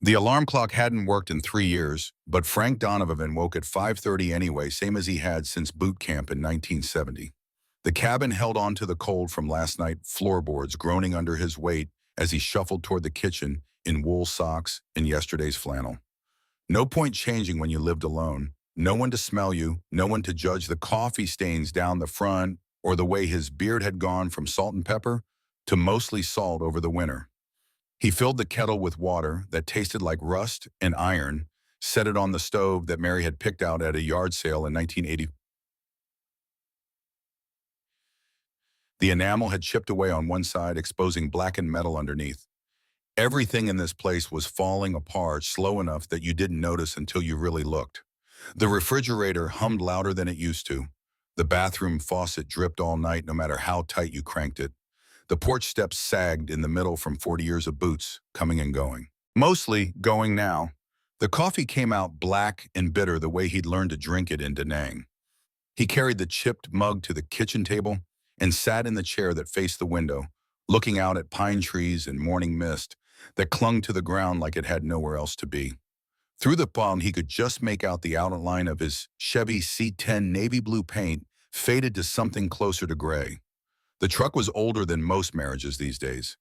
The alarm clock hadn't worked in 3 years, but Frank Donovan woke at 5:30 anyway, same as he had since boot camp in 1970. The cabin held on to the cold from last night, floorboards groaning under his weight as he shuffled toward the kitchen in wool socks and yesterday's flannel. No point changing when you lived alone. No one to smell you, no one to judge the coffee stains down the front or the way his beard had gone from salt and pepper to mostly salt over the winter. He filled the kettle with water that tasted like rust and iron, set it on the stove that Mary had picked out at a yard sale in 1980. The enamel had chipped away on one side, exposing blackened metal underneath. Everything in this place was falling apart slow enough that you didn't notice until you really looked. The refrigerator hummed louder than it used to. The bathroom faucet dripped all night no matter how tight you cranked it. The porch steps sagged in the middle from 40 years of boots, coming and going. Mostly going now. The coffee came out black and bitter the way he'd learned to drink it in Da Nang. He carried the chipped mug to the kitchen table and sat in the chair that faced the window, looking out at pine trees and morning mist that clung to the ground like it had nowhere else to be. Through the fog, he could just make out the outline of his Chevy C10 navy blue paint faded to something closer to gray. The truck was older than most marriages these days.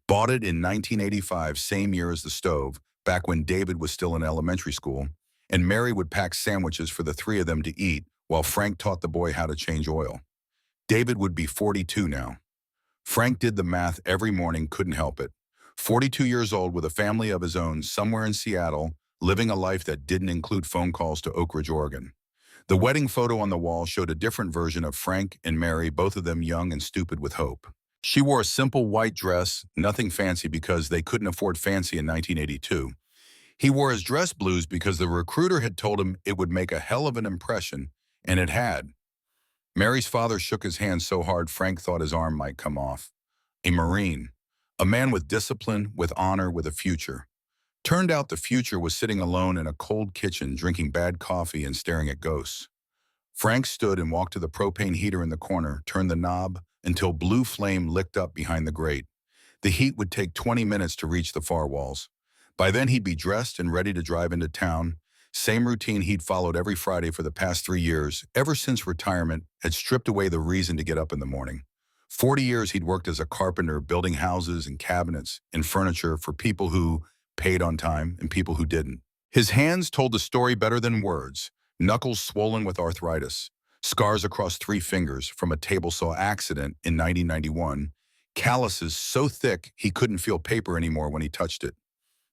Bought it in 1985, same year as the stove, back when David was still in elementary school, and Mary would pack sandwiches for the three of them to eat while Frank taught the boy how to change oil. David would be 42 now. Frank did the math every morning, couldn't help it. 42 years old with a family of his own somewhere in Seattle, living a life that didn't include phone calls to Oak Ridge, Oregon. The wedding photo on the wall showed a different version of Frank and Mary, both of them young and stupid with hope. She wore a simple white dress, nothing fancy because they couldn't afford fancy in 1982. He wore his dress blues because the recruiter had told him it would make a hell of an impression, and it had. Mary's father shook his hand so hard Frank thought his arm might come off. A Marine, a man with discipline, with honor, with a future. Turned out the future was sitting alone in a cold kitchen drinking bad coffee and staring at ghosts. Frank stood and walked to the propane heater in the corner, turned the knob until blue flame licked up behind the grate. The heat would take 20 minutes to reach the far walls. By then he'd be dressed and ready to drive into town. Same routine he'd followed every Friday for the past 3 years, ever since retirement had stripped away the reason to get up in the morning. 40 years he'd worked as a carpenter, building houses and cabinets and furniture for people who paid on time and people who didn't. His hands told the story better than words, knuckles swollen with arthritis, scars across 3 fingers from a table saw accident in 1991, calluses so thick he couldn't feel paper anymore when he touched it.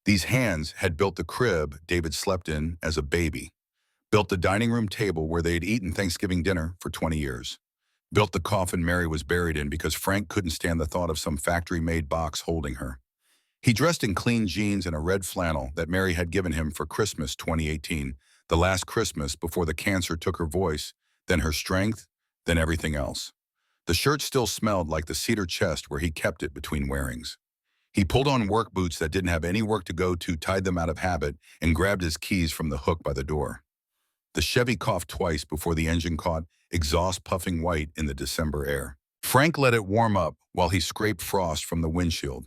These hands had built the crib David slept in as a baby, built the dining room table where they had eaten Thanksgiving dinner for 20 years, built the coffin Mary was buried in because Frank couldn't stand the thought of some factory-made box holding her. He dressed in clean jeans and a red flannel that Mary had given him for Christmas 2018, the last Christmas before the cancer took her voice, then her strength, then everything else. The shirt still smelled like the cedar chest where he kept it between wearings. He pulled on work boots that didn't have any work to go to, tied them out of habit, and grabbed his keys from the hook by the door. The Chevy coughed twice before the engine caught, exhaust puffing white in the December air. Frank let it warm up while he scraped frost from the windshield.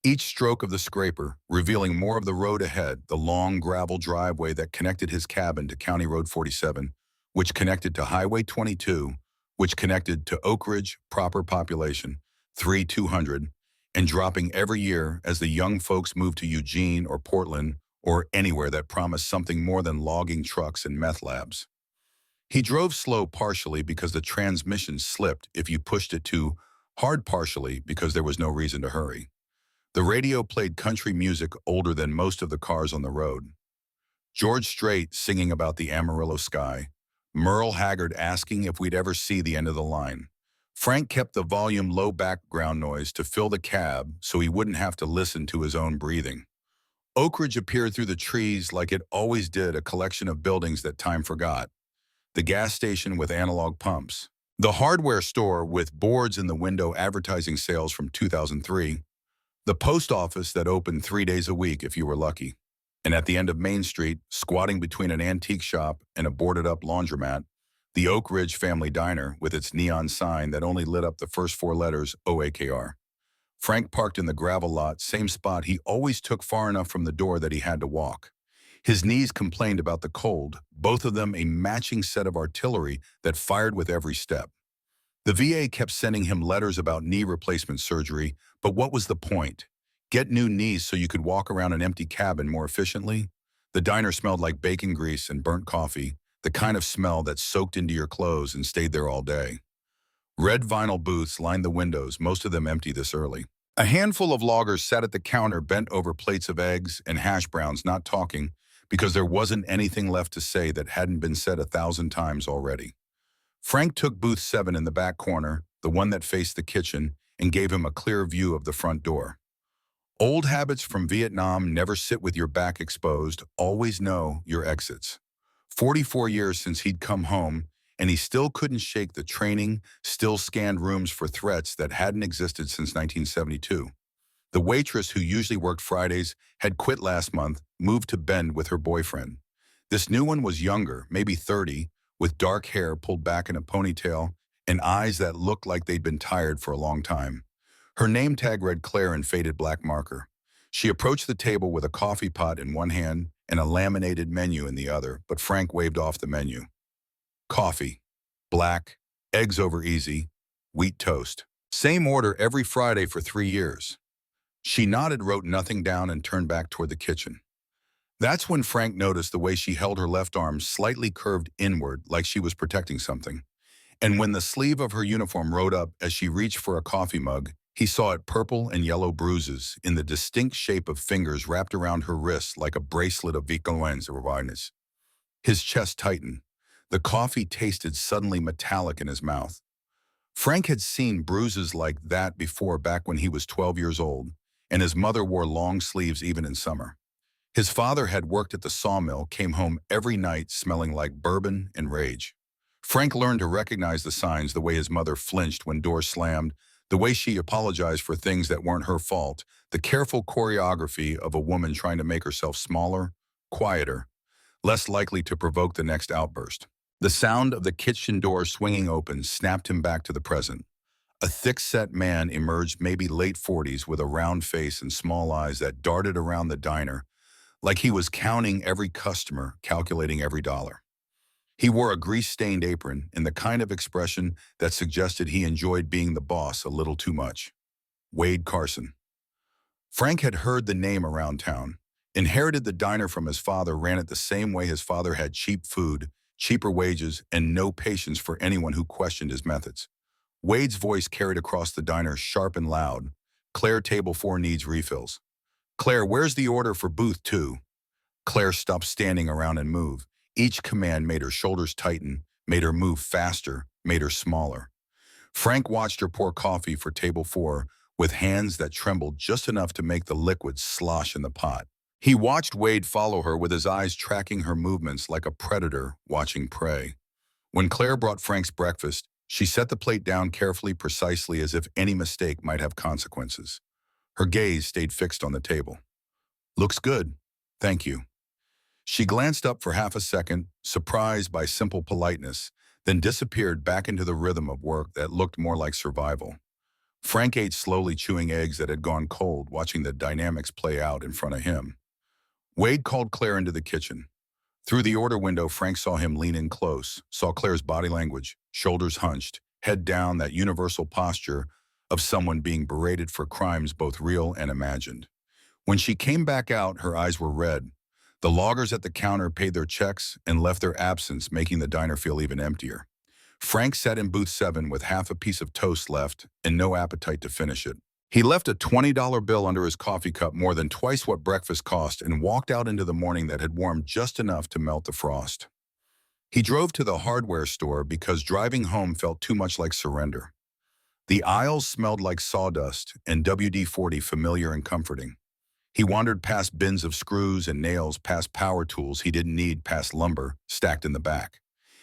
Each stroke of the scraper revealing more of the road ahead, the long gravel driveway that connected his cabin to County Road 47, which connected to Highway 22, which connected to Oak Ridge proper population, 3,200, and dropping every year as the young folks moved to Eugene or Portland or anywhere that promised something more than logging trucks and meth labs. He drove slow partially because the transmission slipped if you pushed it too hard, partially because there was no reason to hurry. The radio played country music older than most of the cars on the road. George Strait singing about the Amarillo sky, Merle Haggard asking if we'd ever see the end of the line. Frank kept the volume low background noise to fill the cab so he wouldn't have to listen to his own breathing. Oak Ridge appeared through the trees like it always did, a collection of buildings that time forgot. The gas station with analog pumps. The hardware store with boards in the window advertising sales from 2003. The post office that opened 3 days a week if you were lucky. And at the end of Main Street, squatting between an antique shop and a boarded-up laundromat, the Oak Ridge Family Diner with its neon sign that only lit up the first 4 letters OAKR. Frank parked in the gravel lot, same spot he always took far enough from the door that he had to walk. His knees complained about the cold, both of them a matching set of artillery that fired with every step. The VA kept sending him letters about knee replacement surgery, but what was the point? Get new knees so you could walk around an empty cabin more efficiently? The diner smelled like bacon grease and burnt coffee, the kind of smell that soaked into your clothes and stayed there all day. Red vinyl booths lined the windows, most of them empty this early. A handful of loggers sat at the counter bent over plates of eggs and hash browns, not talking, because there wasn't anything left to say that hadn't been said 1,000 times already. Frank took booth 7 in the back corner, the one that faced the kitchen, and gave him a clear view of the front door. Old habits from Vietnam: never sit with your back exposed, always know your exits. 44 years since he'd come home, and he still couldn't shake the training, still scanned rooms for threats that hadn't existed since 1972. The waitress who usually worked Fridays had quit last month, moved to Bend with her boyfriend. This new one was younger, maybe 30, with dark hair pulled back in a ponytail and eyes that looked like they'd been tired for a long time. Her name tag read Claire in faded black marker. She approached the table with a coffee pot in one hand and a laminated menu in the other, but Frank waved off the menu. Coffee, black, eggs over easy, wheat toast. Same order every Friday for 3 years. She nodded, wrote nothing down, and turned back toward the kitchen. That's when Frank noticed the way she held her left arm slightly curved inward, like she was protecting something. And when the sleeve of her uniform rode up as she reached for a coffee mug, he saw it purple and yellow bruises in the distinct shape of fingers wrapped around her wrists like a bracelet of violence or awareness. His chest tightened. The coffee tasted suddenly metallic in his mouth. Frank had seen bruises like that before, back when he was 12 years old, and his mother wore long sleeves even in summer. His father had worked at the sawmill, came home every night smelling like bourbon and rage. Frank learned to recognize the signs: the way his mother flinched when doors slammed, the way she apologized for things that weren't her fault, the careful choreography of a woman trying to make herself smaller, quieter, less likely to provoke the next outburst. The sound of the kitchen door swinging open snapped him back to the present. A thick-set man emerged, maybe late 40s, with a round face and small eyes that darted around the diner like he was counting every customer, calculating every dollar. He wore a grease-stained apron and the kind of expression that suggested he enjoyed being the boss a little too much. Wade Carson. Frank had heard the name around town. Inherited the diner from his father, ran it the same way his father had: cheap food, cheaper wages, and no patience for anyone who questioned his methods. Wade's voice carried across the diner, sharp and loud. Claire, table 4 needs refills. Claire, where's the order for booth 2? Claire stopped standing around and moved. Each command made her shoulders tighten, made her move faster, made her smaller. Frank watched her pour coffee for table 4 with hands that trembled just enough to make the liquid slosh in the pot. He watched Wade follow her, with his eyes tracking her movements like a predator watching prey. When Claire brought Frank's breakfast, she set the plate down carefully, precisely, as if any mistake might have consequences. Her gaze stayed fixed on the table. Looks good. Thank you. She glanced up for half a second, surprised by simple politeness, then disappeared back into the rhythm of work that looked more like survival. Frank ate slowly, chewing eggs that had gone cold, watching the dynamics play out in front of him. Wade called Claire into the kitchen. Through the order window, Frank saw him lean in close, saw Claire's body language: shoulders hunched, head down, that universal posture of someone being berated for crimes both real and imagined. When she came back out, her eyes were red. The loggers at the counter paid their checks and left their absence, making the diner feel even emptier. Frank sat in booth 7 with half a piece of toast left and no appetite to finish it. He left a $20 bill under his coffee cup, more than twice what breakfast cost, and walked out into the morning that had warmed just enough to melt the frost. He drove to the hardware store because driving home felt too much like surrender. The aisles smelled like sawdust and WD-40 familiar and comforting. He wandered past bins of screws and nails, past power tools he didn't need, past lumber stacked in the back.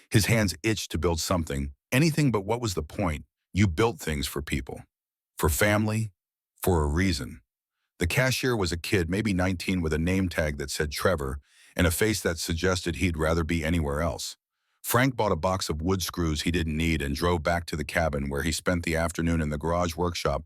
His hands itched to build something, anything, but what was the point? You built things for people. For family, for a reason. The cashier was a kid, maybe 19, with a name tag that said Trevor and a face that suggested he'd rather be anywhere else. Frank bought a box of wood screws he didn't need and drove back to the cabin, where he spent the afternoon in the garage workshop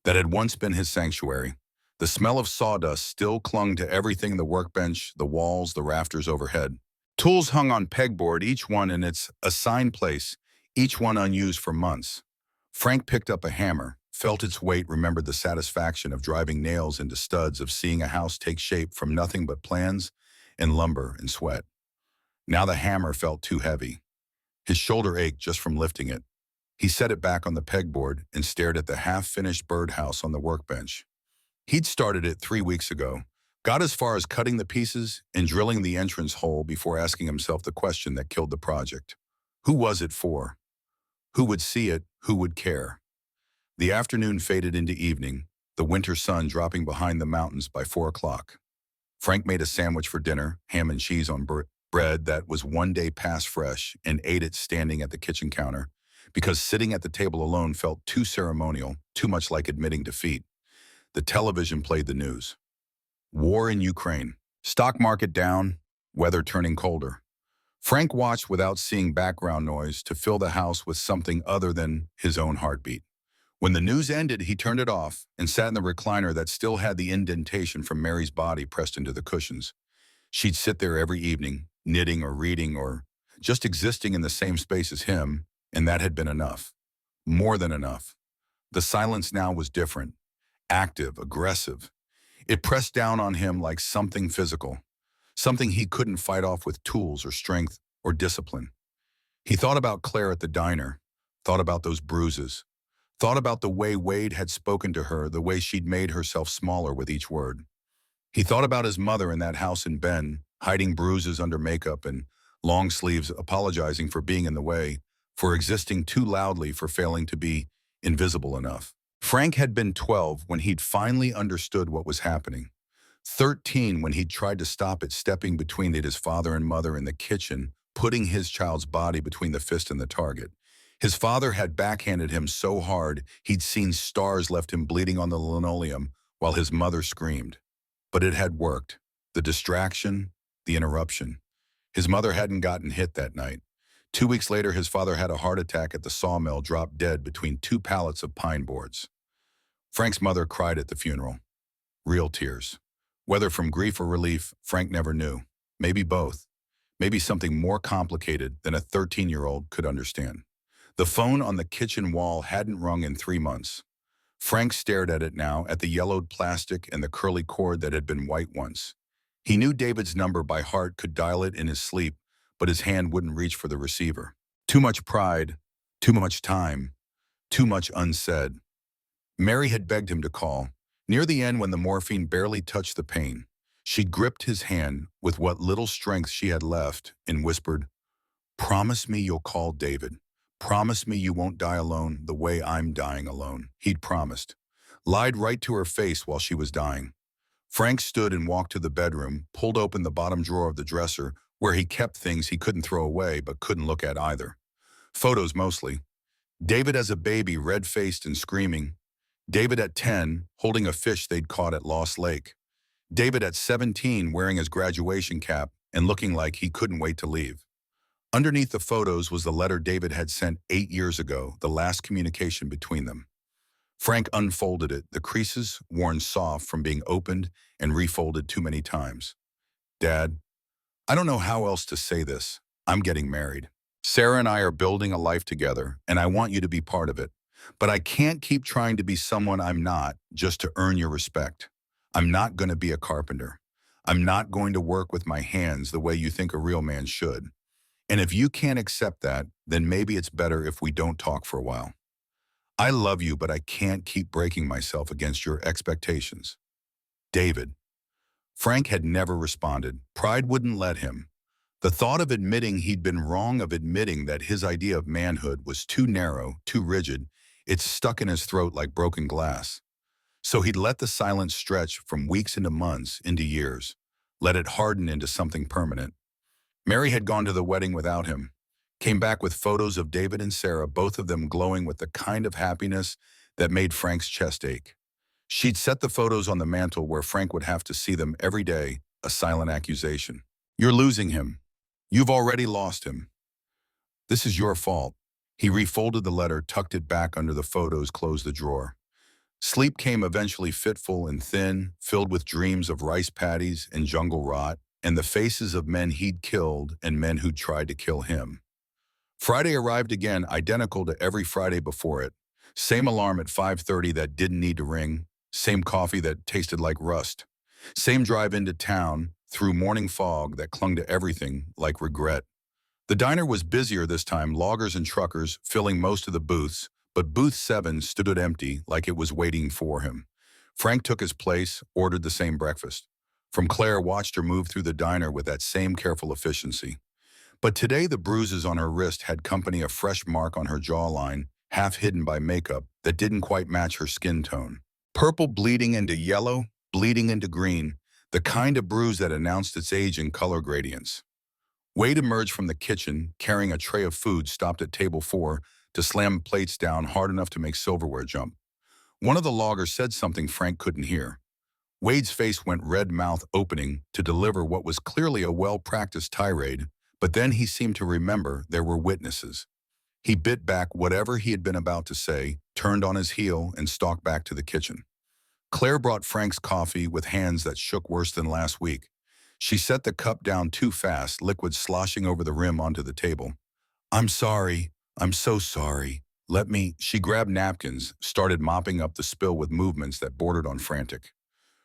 that had once been his sanctuary. The smell of sawdust still clung to everything: the workbench, the walls, the rafters overhead. Tools hung on pegboard, each one in its assigned place, each one unused for months. Frank picked up a hammer, felt its weight, remembered the satisfaction of driving nails into studs, of seeing a house take shape from nothing but plans and lumber and sweat. Now the hammer felt too heavy. His shoulder ached just from lifting it. He set it back on the pegboard and stared at the half-finished birdhouse on the workbench. He'd started it 3 weeks ago, got as far as cutting the pieces and drilling the entrance hole before asking himself the question that killed the project. Who was it for? Who would see it? Who would care? The afternoon faded into evening, the winter sun dropping behind the mountains by 4 o'clock. Frank made a sandwich for dinner, ham and cheese on bread that was one day past fresh, and ate it standing at the kitchen counter, because sitting at the table alone felt too ceremonial, too much like admitting defeat. The television played the news. War in Ukraine. Stock market down, weather turning colder. Frank watched without seeing background noise to fill the house with something other than his own heartbeat. When the news ended, he turned it off and sat in the recliner that still had the indentation from Mary's body pressed into the cushions. She'd sit there every evening, knitting or reading or just existing in the same space as him, and that had been enough. More than enough. The silence now was different, active, aggressive. It pressed down on him like something physical, something he couldn't fight off with tools or strength or discipline. He thought about Claire at the diner, thought about those bruises, thought about the way Wade had spoken to her, the way she'd made herself smaller with each word. He thought about his mother in that house in Bend, hiding bruises under makeup and long sleeves, apologizing for being in the way, for existing too loudly, for failing to be invisible enough. Frank had been 12 when he'd finally understood what was happening. 13 when he'd tried to stop it, stepping between his father and mother in the kitchen, putting his child's body between the fist and the target. His father had backhanded him so hard he'd seen stars, left him bleeding on the linoleum while his mother screamed. But it had worked. The distraction, the interruption. His mother hadn't gotten hit that night. 2 weeks later, his father had a heart attack at the sawmill, dropped dead between 2 pallets of pine boards. Frank's mother cried at the funeral. Real tears. Whether from grief or relief, Frank never knew. Maybe both. Maybe something more complicated than a 13-year-old could understand. The phone on the kitchen wall hadn't rung in 3 months. Frank stared at it now, at the yellowed plastic and the curly cord that had been white once. He knew David's number by heart, could dial it in his sleep, but his hand wouldn't reach for the receiver. Too much pride, too much time, too much unsaid. Mary had begged him to call. Near the end, when the morphine barely touched the pain, she gripped his hand with what little strength she had left and whispered, "Promise me you'll call David. Promise me you won't die alone the way I'm dying alone." He'd promised. Lied right to her face while she was dying. Frank stood and walked to the bedroom, pulled open the bottom drawer of the dresser where he kept things he couldn't throw away but couldn't look at either. Photos mostly. David as a baby, red-faced and screaming. David at 10, holding a fish they'd caught at Lost Lake. David at 17, wearing his graduation cap and looking like he couldn't wait to leave. Underneath the photos was the letter David had sent 8 years ago, the last communication between them. Frank unfolded it, the creases worn soft from being opened and refolded too many times. "Dad, I don't know how else to say this. I'm getting married. Sarah and I are building a life together, and I want you to be part of it. But I can't keep trying to be someone I'm not just to earn your respect. I'm not going to be a carpenter. I'm not going to work with my hands the way you think a real man should. And if you can't accept that, then maybe it's better if we don't talk for a while. I love you, but I can't keep breaking myself against your expectations. David." Frank had never responded. Pride wouldn't let him. The thought of admitting he'd been wrong, of admitting that his idea of manhood was too narrow, too rigid, it stuck in his throat like broken glass. So he'd let the silence stretch from weeks into months, into years, let it harden into something permanent. Mary had gone to the wedding without him, came back with photos of David and Sarah, both of them glowing with the kind of happiness that made Frank's chest ache. She'd set the photos on the mantle where Frank would have to see them every day, a silent accusation. "You're losing him. You've already lost him. This is your fault." He refolded the letter, tucked it back under the photos, closed the drawer. Sleep came eventually fitful and thin, filled with dreams of rice paddies and jungle rot, and the faces of men he'd killed and men who'd tried to kill him. Friday arrived again, identical to every Friday before it. Same alarm at 5:30 that didn't need to ring, same coffee that tasted like rust, same drive into town through morning fog that clung to everything like regret. The diner was busier this time, loggers and truckers filling most of the booths, but booth 7 stood empty like it was waiting for him. Frank took his place, ordered the same breakfast. From Claire watched her move through the diner with that same careful efficiency. But today the bruises on her wrist had company, a fresh mark on her jawline, half hidden by makeup that didn't quite match her skin tone. Purple bleeding into yellow, bleeding into green, the kind of bruise that announced its age in color gradients. Wade emerged from the kitchen, carrying a tray of food, stopped at table 4 to slam plates down hard enough to make silverware jump. One of the loggers said something Frank couldn't hear. Wade's face went red, mouth opening to deliver what was clearly a well-practiced tirade, but then he seemed to remember there were witnesses. He bit back whatever he had been about to say, turned on his heel, and stalked back to the kitchen. Claire brought Frank's coffee with hands that shook worse than last week. She set the cup down too fast, liquid sloshing over the rim onto the table. "I'm sorry. I'm so sorry. Let me—" She grabbed napkins, started mopping up the spill with movements that bordered on frantic.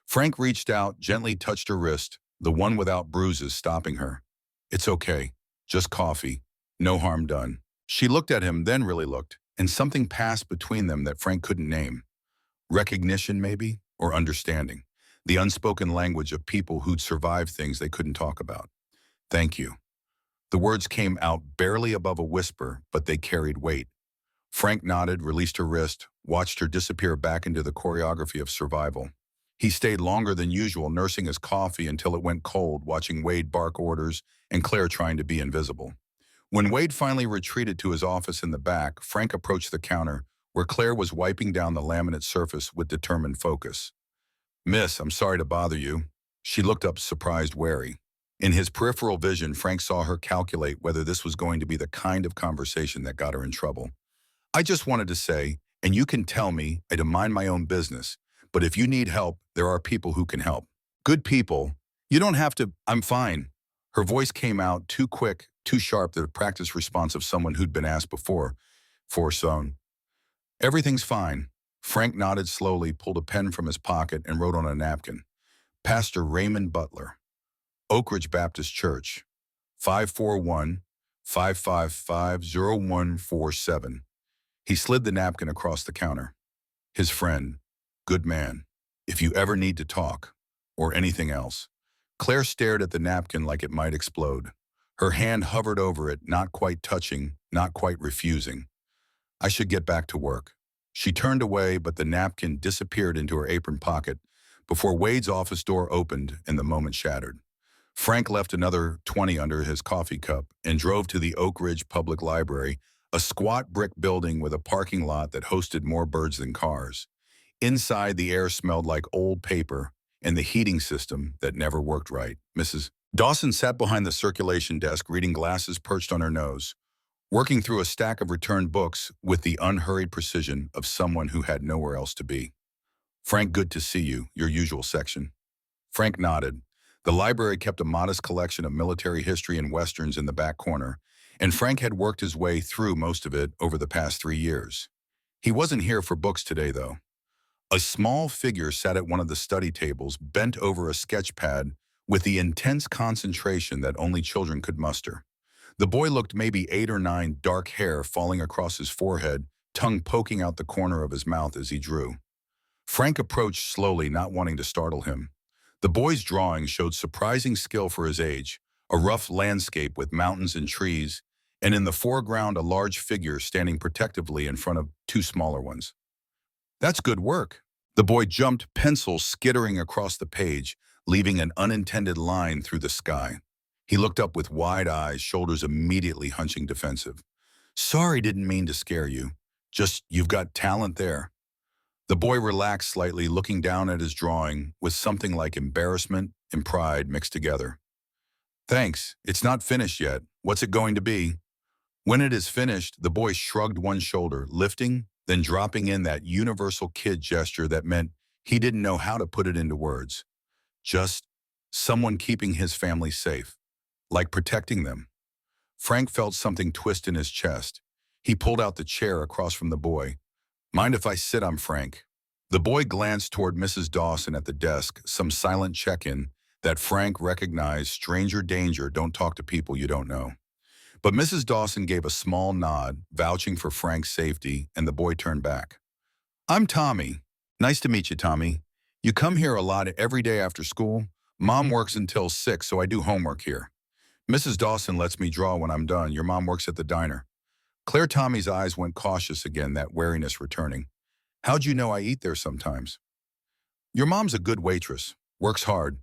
Frank reached out, gently touched her wrist, the one without bruises, stopping her. "It's okay. Just coffee. No harm done." She looked at him, then really looked, and something passed between them that Frank couldn't name. Recognition, maybe, or understanding. The unspoken language of people who'd survived things they couldn't talk about. "Thank you." The words came out barely above a whisper, but they carried weight. Frank nodded, released her wrist, watched her disappear back into the choreography of survival. He stayed longer than usual, nursing his coffee until it went cold, watching Wade bark orders and Claire trying to be invisible. When Wade finally retreated to his office in the back, Frank approached the counter, where Claire was wiping down the laminate surface with determined focus. "Miss, I'm sorry to bother you." She looked up, surprised, wary. In his peripheral vision, Frank saw her calculate whether this was going to be the kind of conversation that got her in trouble. "I just wanted to say, and you can tell me I to mind my own business, but if you need help, there are people who can help. Good people. You don't have to—" "I'm fine." Her voice came out too quick, too sharp, the practiced response of someone who'd been asked before. Forsown. "Everything's fine." Frank nodded slowly, pulled a pen from his pocket, and wrote on a napkin. "Pastor Raymond Butler, Oak Ridge Baptist Church, 541-555-0147. He slid the napkin across the counter. His friend. Good man. If you ever need to talk. Or anything else. Claire stared at the napkin like it might explode. Her hand hovered over it, not quite touching, not quite refusing. "I should get back to work." She turned away, but the napkin disappeared into her apron pocket before Wade's office door opened and the moment shattered. Frank left another 20 under his coffee cup and drove to the Oak Ridge Public Library, a squat brick building with a parking lot that hosted more birds than cars. Inside, the air smelled like old paper and the heating system that never worked right. Mrs. Dawson sat behind the circulation desk, reading, glasses perched on her nose, working through a stack of returned books with the unhurried precision of someone who had nowhere else to be. "Frank, good to see you, your usual section." Frank nodded. The library kept a modest collection of military history and westerns in the back corner, and Frank had worked his way through most of it over the past 3 years. He wasn't here for books today, though. A small figure sat at one of the study tables, bent over a sketch pad with the intense concentration that only children could muster. The boy looked maybe 8 or 9, dark hair falling across his forehead, tongue poking out the corner of his mouth as he drew. Frank approached slowly, not wanting to startle him. The boy's drawing showed surprising skill for his age, a rough landscape with mountains and trees, and in the foreground a large figure standing protectively in front of 2 smaller ones. "That's good work." The boy jumped, pencil skittering across the page, leaving an unintended line through the sky. He looked up with wide eyes, shoulders immediately hunching defensive. "Sorry, didn't mean to scare you. Just, you've got talent there." The boy relaxed slightly, looking down at his drawing with something like embarrassment and pride mixed together. "Thanks. It's not finished yet. What's it going to be?" When it is finished, the boy shrugged one shoulder, lifting, then dropping in that universal kid gesture that meant he didn't know how to put it into words. Just someone keeping his family safe, like protecting them. Frank felt something twist in his chest. He pulled out the chair across from the boy. Mind if I sit? I'm Frank. The boy glanced toward Mrs. Dawson at the desk, some silent check-in that Frank recognized. Stranger danger, don't talk to people you don't know. But Mrs. Dawson gave a small nod, vouching for Frank's safety, and the boy turned back. I'm Tommy. Nice to meet you, Tommy. You come here a lot every day after school? Mom works until 6, so I do homework here. Mrs. Dawson lets me draw when I'm done. Your mom works at the diner. Claire Tommy's eyes went cautious again, that wariness returning. How'd you know I eat there sometimes? Your mom's a good waitress. Works hard.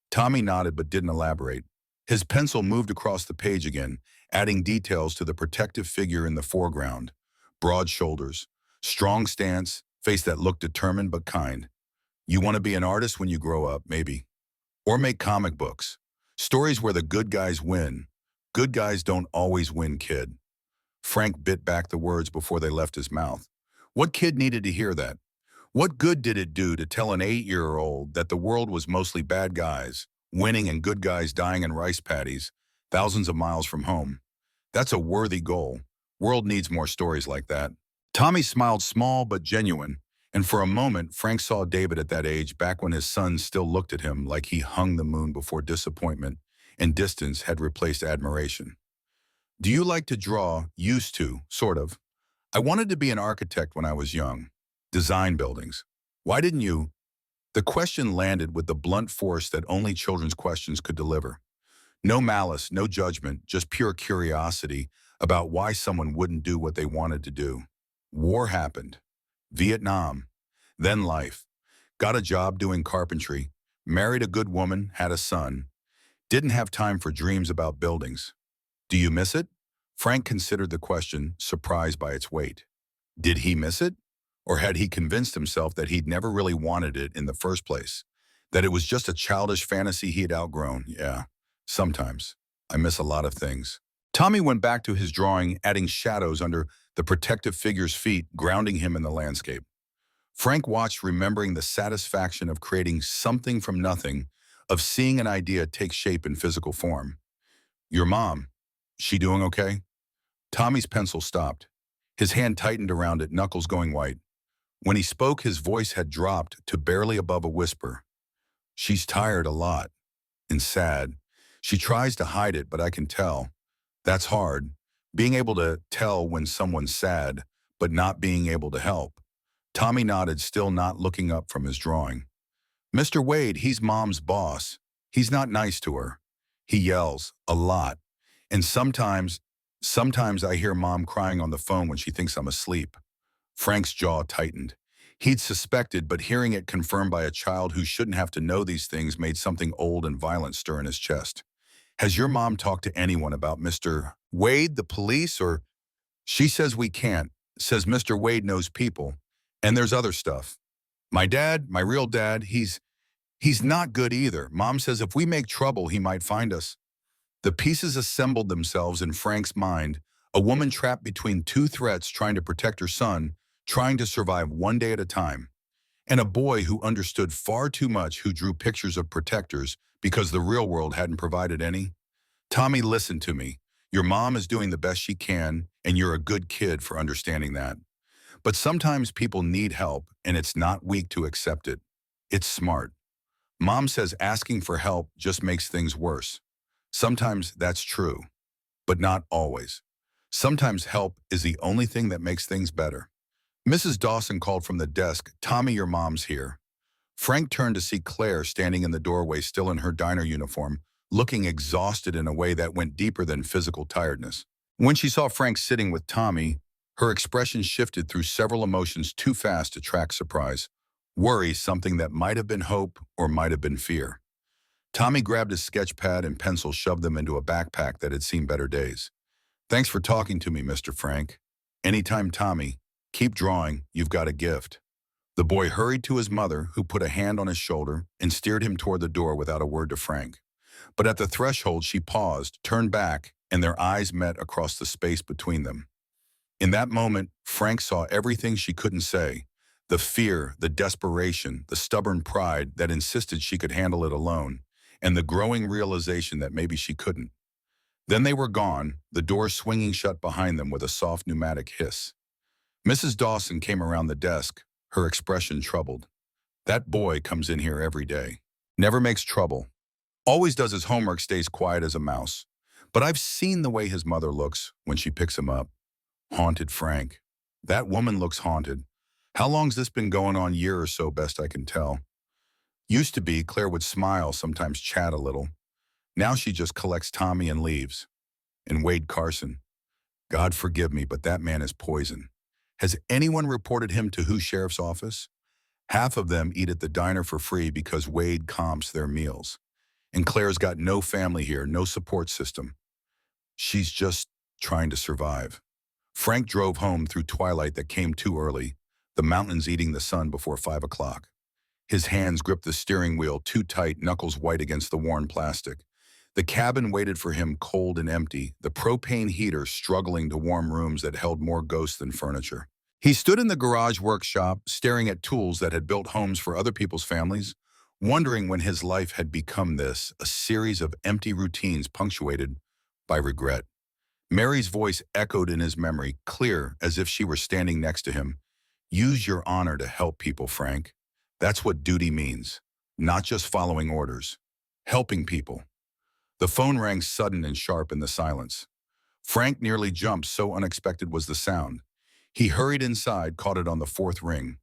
Tommy nodded but didn't elaborate. His pencil moved across the page again, adding details to the protective figure in the foreground. Broad shoulders, strong stance, face that looked determined but kind. You want to be an artist when you grow up, maybe. Or make comic books. Stories where the good guys win. Good guys don't always win, kid. Frank bit back the words before they left his mouth. What kid needed to hear that? What good did it do to tell an 8-year-old that the world was mostly bad guys, winning and good guys dying in rice paddies, thousands of miles from home? That's a worthy goal. World needs more stories like that. Tommy smiled, small but genuine, and for a moment Frank saw David at that age, back when his son still looked at him like he hung the moon before disappointment and distance had replaced admiration. Do you like to draw? Used to, sort of. I wanted to be an architect when I was young. Design buildings. Why didn't you? The question landed with the blunt force that only children's questions could deliver. No malice, no judgment, just pure curiosity about why someone wouldn't do what they wanted to do. War happened. Vietnam. Then life. Got a job doing carpentry. Married a good woman, had a son. Didn't have time for dreams about buildings. Do you miss it? Frank considered the question, surprised by its weight. Did he miss it? Or had he convinced himself that he'd never really wanted it in the first place? That it was just a childish fantasy he had outgrown? Yeah, sometimes. I miss a lot of things. Tommy went back to his drawing, adding shadows under the protective figure's feet, grounding him in the landscape. Frank watched, remembering the satisfaction of creating something from nothing, of seeing an idea take shape in physical form. Your mom, she doing okay? Tommy's pencil stopped. His hand tightened around it, knuckles going white. When he spoke, his voice had dropped to barely above a whisper. She's tired a lot and sad. She tries to hide it, but I can tell. That's hard. Being able to tell when someone's sad, but not being able to help. Tommy nodded, still not looking up from his drawing. Mr. Wade, he's Mom's boss. He's not nice to her. He yells a lot. And sometimes I hear Mom crying on the phone when she thinks I'm asleep. Frank's jaw tightened. He'd suspected, but hearing it confirmed by a child who shouldn't have to know these things made something old and violent stir in his chest. Has your mom talked to anyone about Mr. Wade, the police, or? She says we can't, says Mr. Wade knows people, and there's other stuff. My dad, my real dad, he's not good either. Mom says if we make trouble, he might find us. The pieces assembled themselves in Frank's mind, a woman trapped between two threats, trying to protect her son, trying to survive one day at a time, and a boy who understood far too much, who drew pictures of protectors because the real world hadn't provided any. Tommy, listen to me. Your mom is doing the best she can, and you're a good kid for understanding that. But sometimes people need help, and it's not weak to accept it. It's smart. Mom says asking for help just makes things worse. Sometimes that's true, but not always. Sometimes help is the only thing that makes things better. Mrs. Dawson called from the desk, Tommy, your mom's here. Frank turned to see Claire standing in the doorway, still in her diner uniform, looking exhausted in a way that went deeper than physical tiredness. When she saw Frank sitting with Tommy, her expression shifted through several emotions too fast to track surprise. Worry, something that might have been hope or might have been fear. Tommy grabbed his sketch pad and pencil, shoved them into a backpack that had seen better days. Thanks for talking to me, Mr. Frank. Anytime, Tommy. Keep drawing, you've got a gift. The boy hurried to his mother, who put a hand on his shoulder and steered him toward the door without a word to Frank. But at the threshold she paused, turned back, and their eyes met across the space between them. In that moment, Frank saw everything she couldn't say. The fear, the desperation, the stubborn pride that insisted she could handle it alone, and the growing realization that maybe she couldn't. Then they were gone, the door swinging shut behind them with a soft pneumatic hiss. Mrs. Dawson came around the desk, her expression troubled. That boy comes in here every day. Never makes trouble. Always does his homework, stays quiet as a mouse. But I've seen the way his mother looks when she picks him up. Haunted Frank. That woman looks haunted. How long's this been going on? Year or so, best I can tell. Used to be, Claire would smile, sometimes chat a little. Now she just collects Tommy and leaves. And Wade Carson. God forgive me, but that man is poison. Has anyone reported him to who sheriff's office? Half of them eat at the diner for free because Wade comps their meals. And Claire's got no family here, no support system. She's just trying to survive. Frank drove home through twilight that came too early, the mountains eating the sun before 5 o'clock. His hands gripped the steering wheel too tight, knuckles white against the worn plastic. The cabin waited for him cold and empty, the propane heater struggling to warm rooms that held more ghosts than furniture. He stood in the garage workshop, staring at tools that had built homes for other people's families, wondering when his life had become this, a series of empty routines punctuated by regret. Mary's voice echoed in his memory, clear as if she were standing next to him. Use your honor to help people, Frank. That's what duty means. Not just following orders. Helping people. The phone rang sudden and sharp in the silence. Frank nearly jumped, so unexpected was the sound. He hurried inside, caught it on the fourth ring.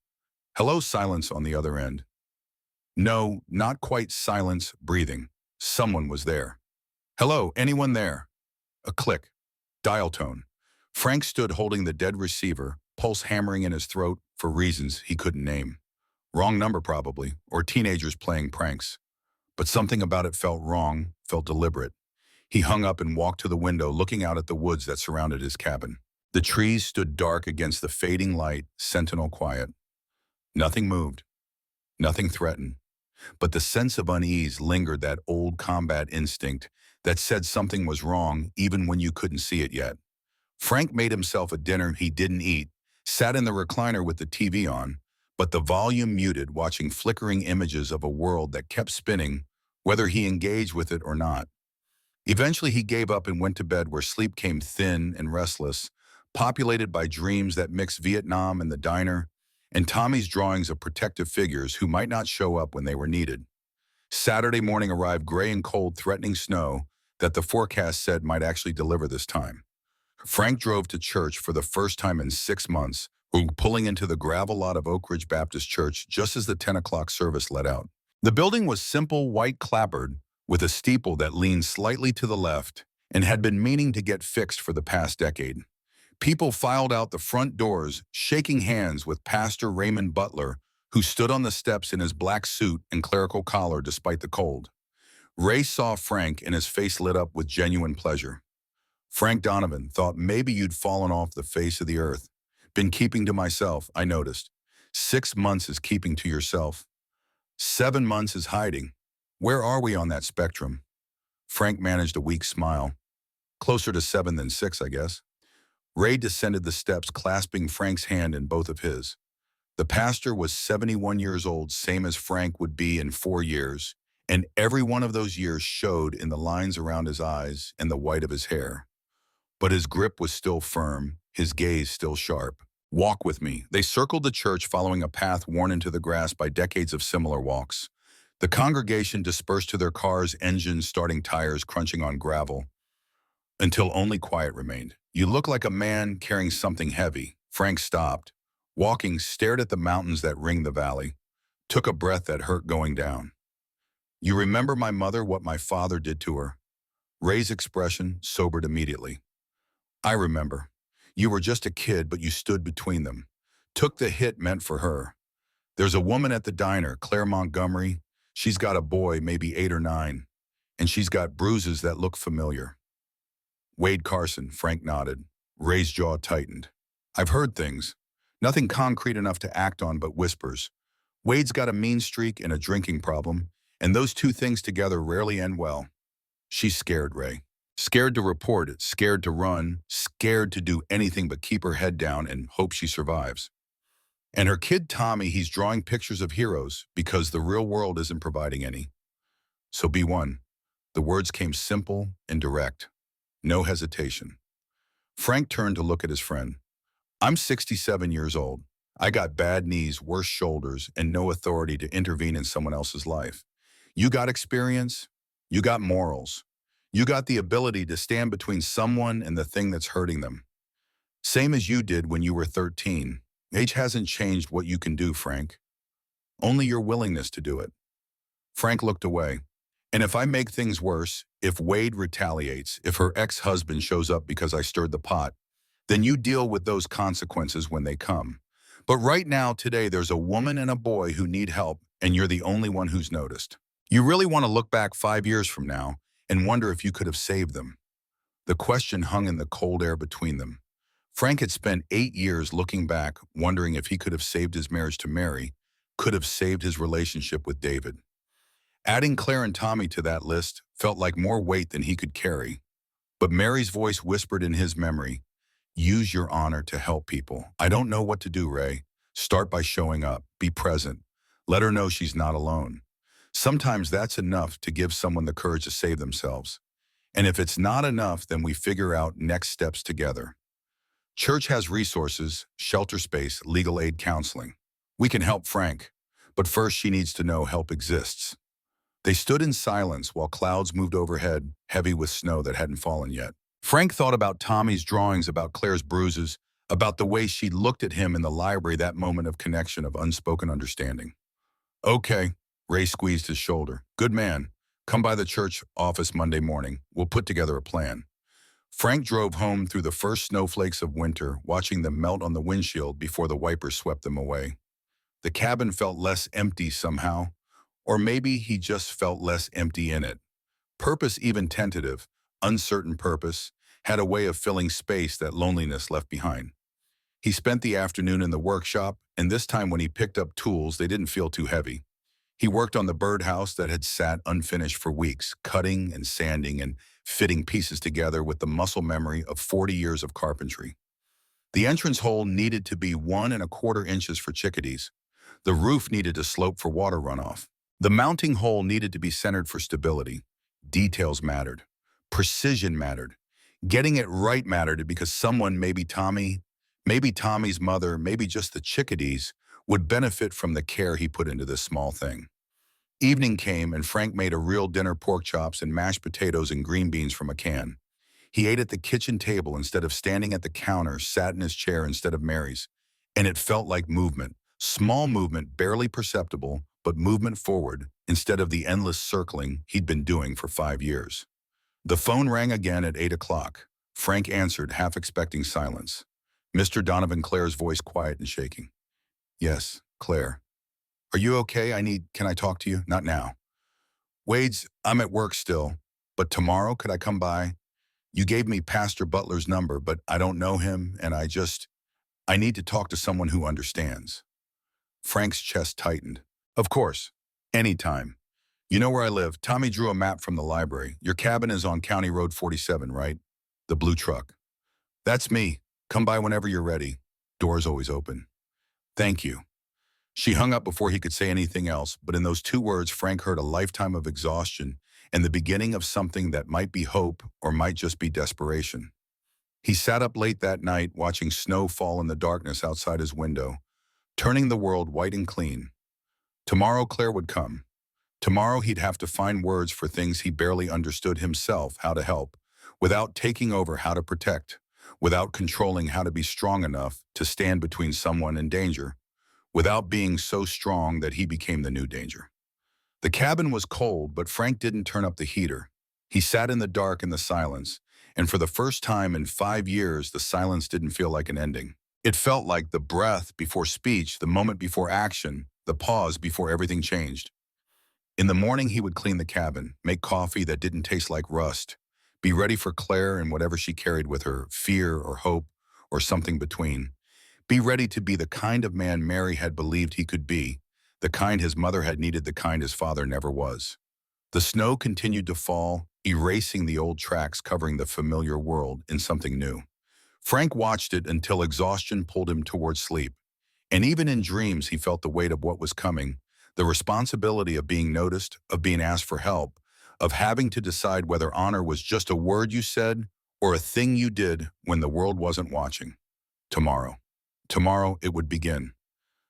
Hello, silence on the other end. No, not quite silence, breathing. Someone was there. Hello, anyone there? A click. Dial tone. Frank stood holding the dead receiver, pulse hammering in his throat for reasons he couldn't name. Wrong number probably, or teenagers playing pranks. But something about it felt wrong, felt deliberate. He hung up and walked to the window, looking out at the woods that surrounded his cabin. The trees stood dark against the fading light, sentinel quiet. Nothing moved. Nothing threatened. But the sense of unease lingered, that old combat instinct that said something was wrong even when you couldn't see it yet. Frank made himself a dinner he didn't eat, sat in the recliner with the TV on, but the volume muted, watching flickering images of a world that kept spinning, whether he engaged with it or not. Eventually he gave up and went to bed, where sleep came thin and restless, populated by dreams that mixed Vietnam and the diner, and Tommy's drawings of protective figures who might not show up when they were needed. Saturday morning arrived, gray and cold, threatening snow that the forecast said might actually deliver this time. Frank drove to church for the first time in 6 months, pulling into the gravel lot of Oak Ridge Baptist Church just as the 10 o'clock service let out. The building was simple, white clapboard, with a steeple that leaned slightly to the left and had been meaning to get fixed for the past decade. People filed out the front doors, shaking hands with Pastor Raymond Butler, who stood on the steps in his black suit and clerical collar despite the cold. Ray saw Frank and his face lit up with genuine pleasure. Frank Donovan, thought maybe you'd fallen off the face of the earth. Been keeping to myself, I noticed. 6 months is keeping to yourself. 7 months is hiding. Where are we on that spectrum? Frank managed a weak smile. Closer to 7 than 6, I guess. Ray descended the steps, clasping Frank's hand in both of his. The pastor was 71 years old, same as Frank would be in 4 years, and every one of those years showed in the lines around his eyes and the white of his hair. But his grip was still firm, his gaze still sharp. Walk with me. They circled the church, following a path worn into the grass by decades of similar walks. The congregation dispersed to their cars, engines starting, tires crunching on gravel, until only quiet remained. You look like a man carrying something heavy. Frank stopped, walking, stared at the mountains that ring the valley, took a breath that hurt going down. You remember my mother, what my father did to her? Ray's expression sobered immediately. I remember. You were just a kid, but you stood between them. Took the hit meant for her. There's a woman at the diner, Claire Montgomery. She's got a boy, maybe 8 or 9, and she's got bruises that look familiar. Wade Carson, Frank nodded. Ray's jaw tightened. I've heard things. Nothing concrete enough to act on, but whispers. Wade's got a mean streak and a drinking problem, and those two things together rarely end well. She's scared, Ray. Scared to report it, scared to run, scared to do anything but keep her head down and hope she survives. And her kid Tommy, he's drawing pictures of heroes because the real world isn't providing any. So be one. The words came simple and direct. No hesitation. Frank turned to look at his friend. I'm 67 years old. I got bad knees, worse shoulders, and no authority to intervene in someone else's life. You got experience. You got morals. You got the ability to stand between someone and the thing that's hurting them. Same as you did when you were 13. Age hasn't changed what you can do, Frank. Only your willingness to do it. Frank looked away. And if I make things worse, if Wade retaliates, if her ex-husband shows up because I stirred the pot, then you deal with those consequences when they come. But right now, today, there's a woman and a boy who need help, and you're the only one who's noticed. You really want to look back 5 years from now and wonder if you could have saved them. The question hung in the cold air between them. Frank had spent 8 years looking back, wondering if he could have saved his marriage to Mary, could have saved his relationship with David. Adding Claire and Tommy to that list felt like more weight than he could carry. But Mary's voice whispered in his memory, use your honor to help people. I don't know what to do, Ray. Start by showing up. Be present. Let her know she's not alone. Sometimes that's enough to give someone the courage to save themselves. And if it's not enough, then we figure out next steps together. Church has resources, shelter space, legal aid counseling. We can help Frank, but first she needs to know help exists. They stood in silence while clouds moved overhead, heavy with snow that hadn't fallen yet. Frank thought about Tommy's drawings, about Claire's bruises, about the way she looked at him in the library, that moment of connection, of unspoken understanding. Okay, Ray squeezed his shoulder. Good man. Come by the church office Monday morning. We'll put together a plan. Frank drove home through the first snowflakes of winter, watching them melt on the windshield before the wipers swept them away. The cabin felt less empty somehow, or maybe he just felt less empty in it. Purpose, even tentative, uncertain purpose, had a way of filling space that loneliness left behind. He spent the afternoon in the workshop, and this time when he picked up tools, they didn't feel too heavy. He worked on the birdhouse that had sat unfinished for weeks, cutting and sanding and fitting pieces together with the muscle memory of 40 years of carpentry. The entrance hole needed to be 1¼ inches for chickadees. The roof needed to slope for water runoff. The mounting hole needed to be centered for stability. Details mattered. Precision mattered. Getting it right mattered because someone, maybe Tommy, maybe Tommy's mother, maybe just the chickadees, would benefit from the care he put into this small thing. Evening came and Frank made a real dinner, pork chops and mashed potatoes and green beans from a can. He ate at the kitchen table instead of standing at the counter, sat in his chair instead of Mary's. And it felt like movement. Small movement, barely perceptible, but movement forward instead of the endless circling he'd been doing for 5 years. The phone rang again at 8 o'clock. Frank answered, half expecting silence. Mr. Donovan, Claire's voice quiet and shaking. Yes, Claire. Are you okay? Can I talk to you? Not now. Wade's, I'm at work still, but tomorrow could I come by? You gave me Pastor Butler's number, but I don't know him, and I need to talk to someone who understands. Frank's chest tightened. Of course. Anytime. You know where I live. Tommy drew a map from the library. Your cabin is on County Road 47, right? The blue truck. That's me. Come by whenever you're ready. Door's always open. Thank you. She hung up before he could say anything else, but in those 2 words, Frank heard a lifetime of exhaustion and the beginning of something that might be hope or might just be desperation. He sat up late that night, watching snow fall in the darkness outside his window, turning the world white and clean. Tomorrow Claire would come. Tomorrow he'd have to find words for things he barely understood himself how to help, without taking over how to protect, without controlling how to be strong enough to stand between someone and danger, without being so strong that he became the new danger. The cabin was cold, but Frank didn't turn up the heater. He sat in the dark in the silence, and for the first time in 5 years, the silence didn't feel like an ending. It felt like the breath before speech, the moment before action, the pause before everything changed. In the morning, he would clean the cabin, make coffee that didn't taste like rust, be ready for Claire and whatever she carried with her, fear or hope or something between. Be ready to be the kind of man Mary had believed he could be, the kind his mother had needed, the kind his father never was. The snow continued to fall, erasing the old tracks covering the familiar world in something new. Frank watched it until exhaustion pulled him towards sleep. And even in dreams, he felt the weight of what was coming, the responsibility of being noticed, of being asked for help, of having to decide whether honor was just a word you said or a thing you did when the world wasn't watching. Tomorrow. Tomorrow it would begin.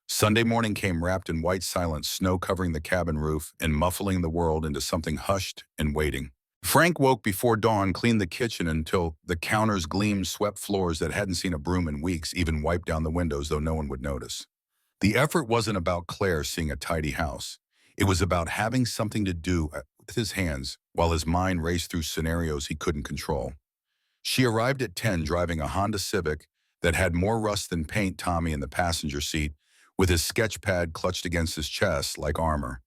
Sunday morning came wrapped in white silence, snow covering the cabin roof and muffling the world into something hushed and waiting. Frank woke before dawn, cleaned the kitchen until the counters gleamed, swept floors that hadn't seen a broom in weeks, even wiped down the windows though no one would notice. The effort wasn't about Claire seeing a tidy house. It was about having something to do with his hands while his mind raced through scenarios he couldn't control. She arrived at 10 driving a Honda Civic that had more rust than paint, Tommy in the passenger seat, with his sketch pad clutched against his chest like armor.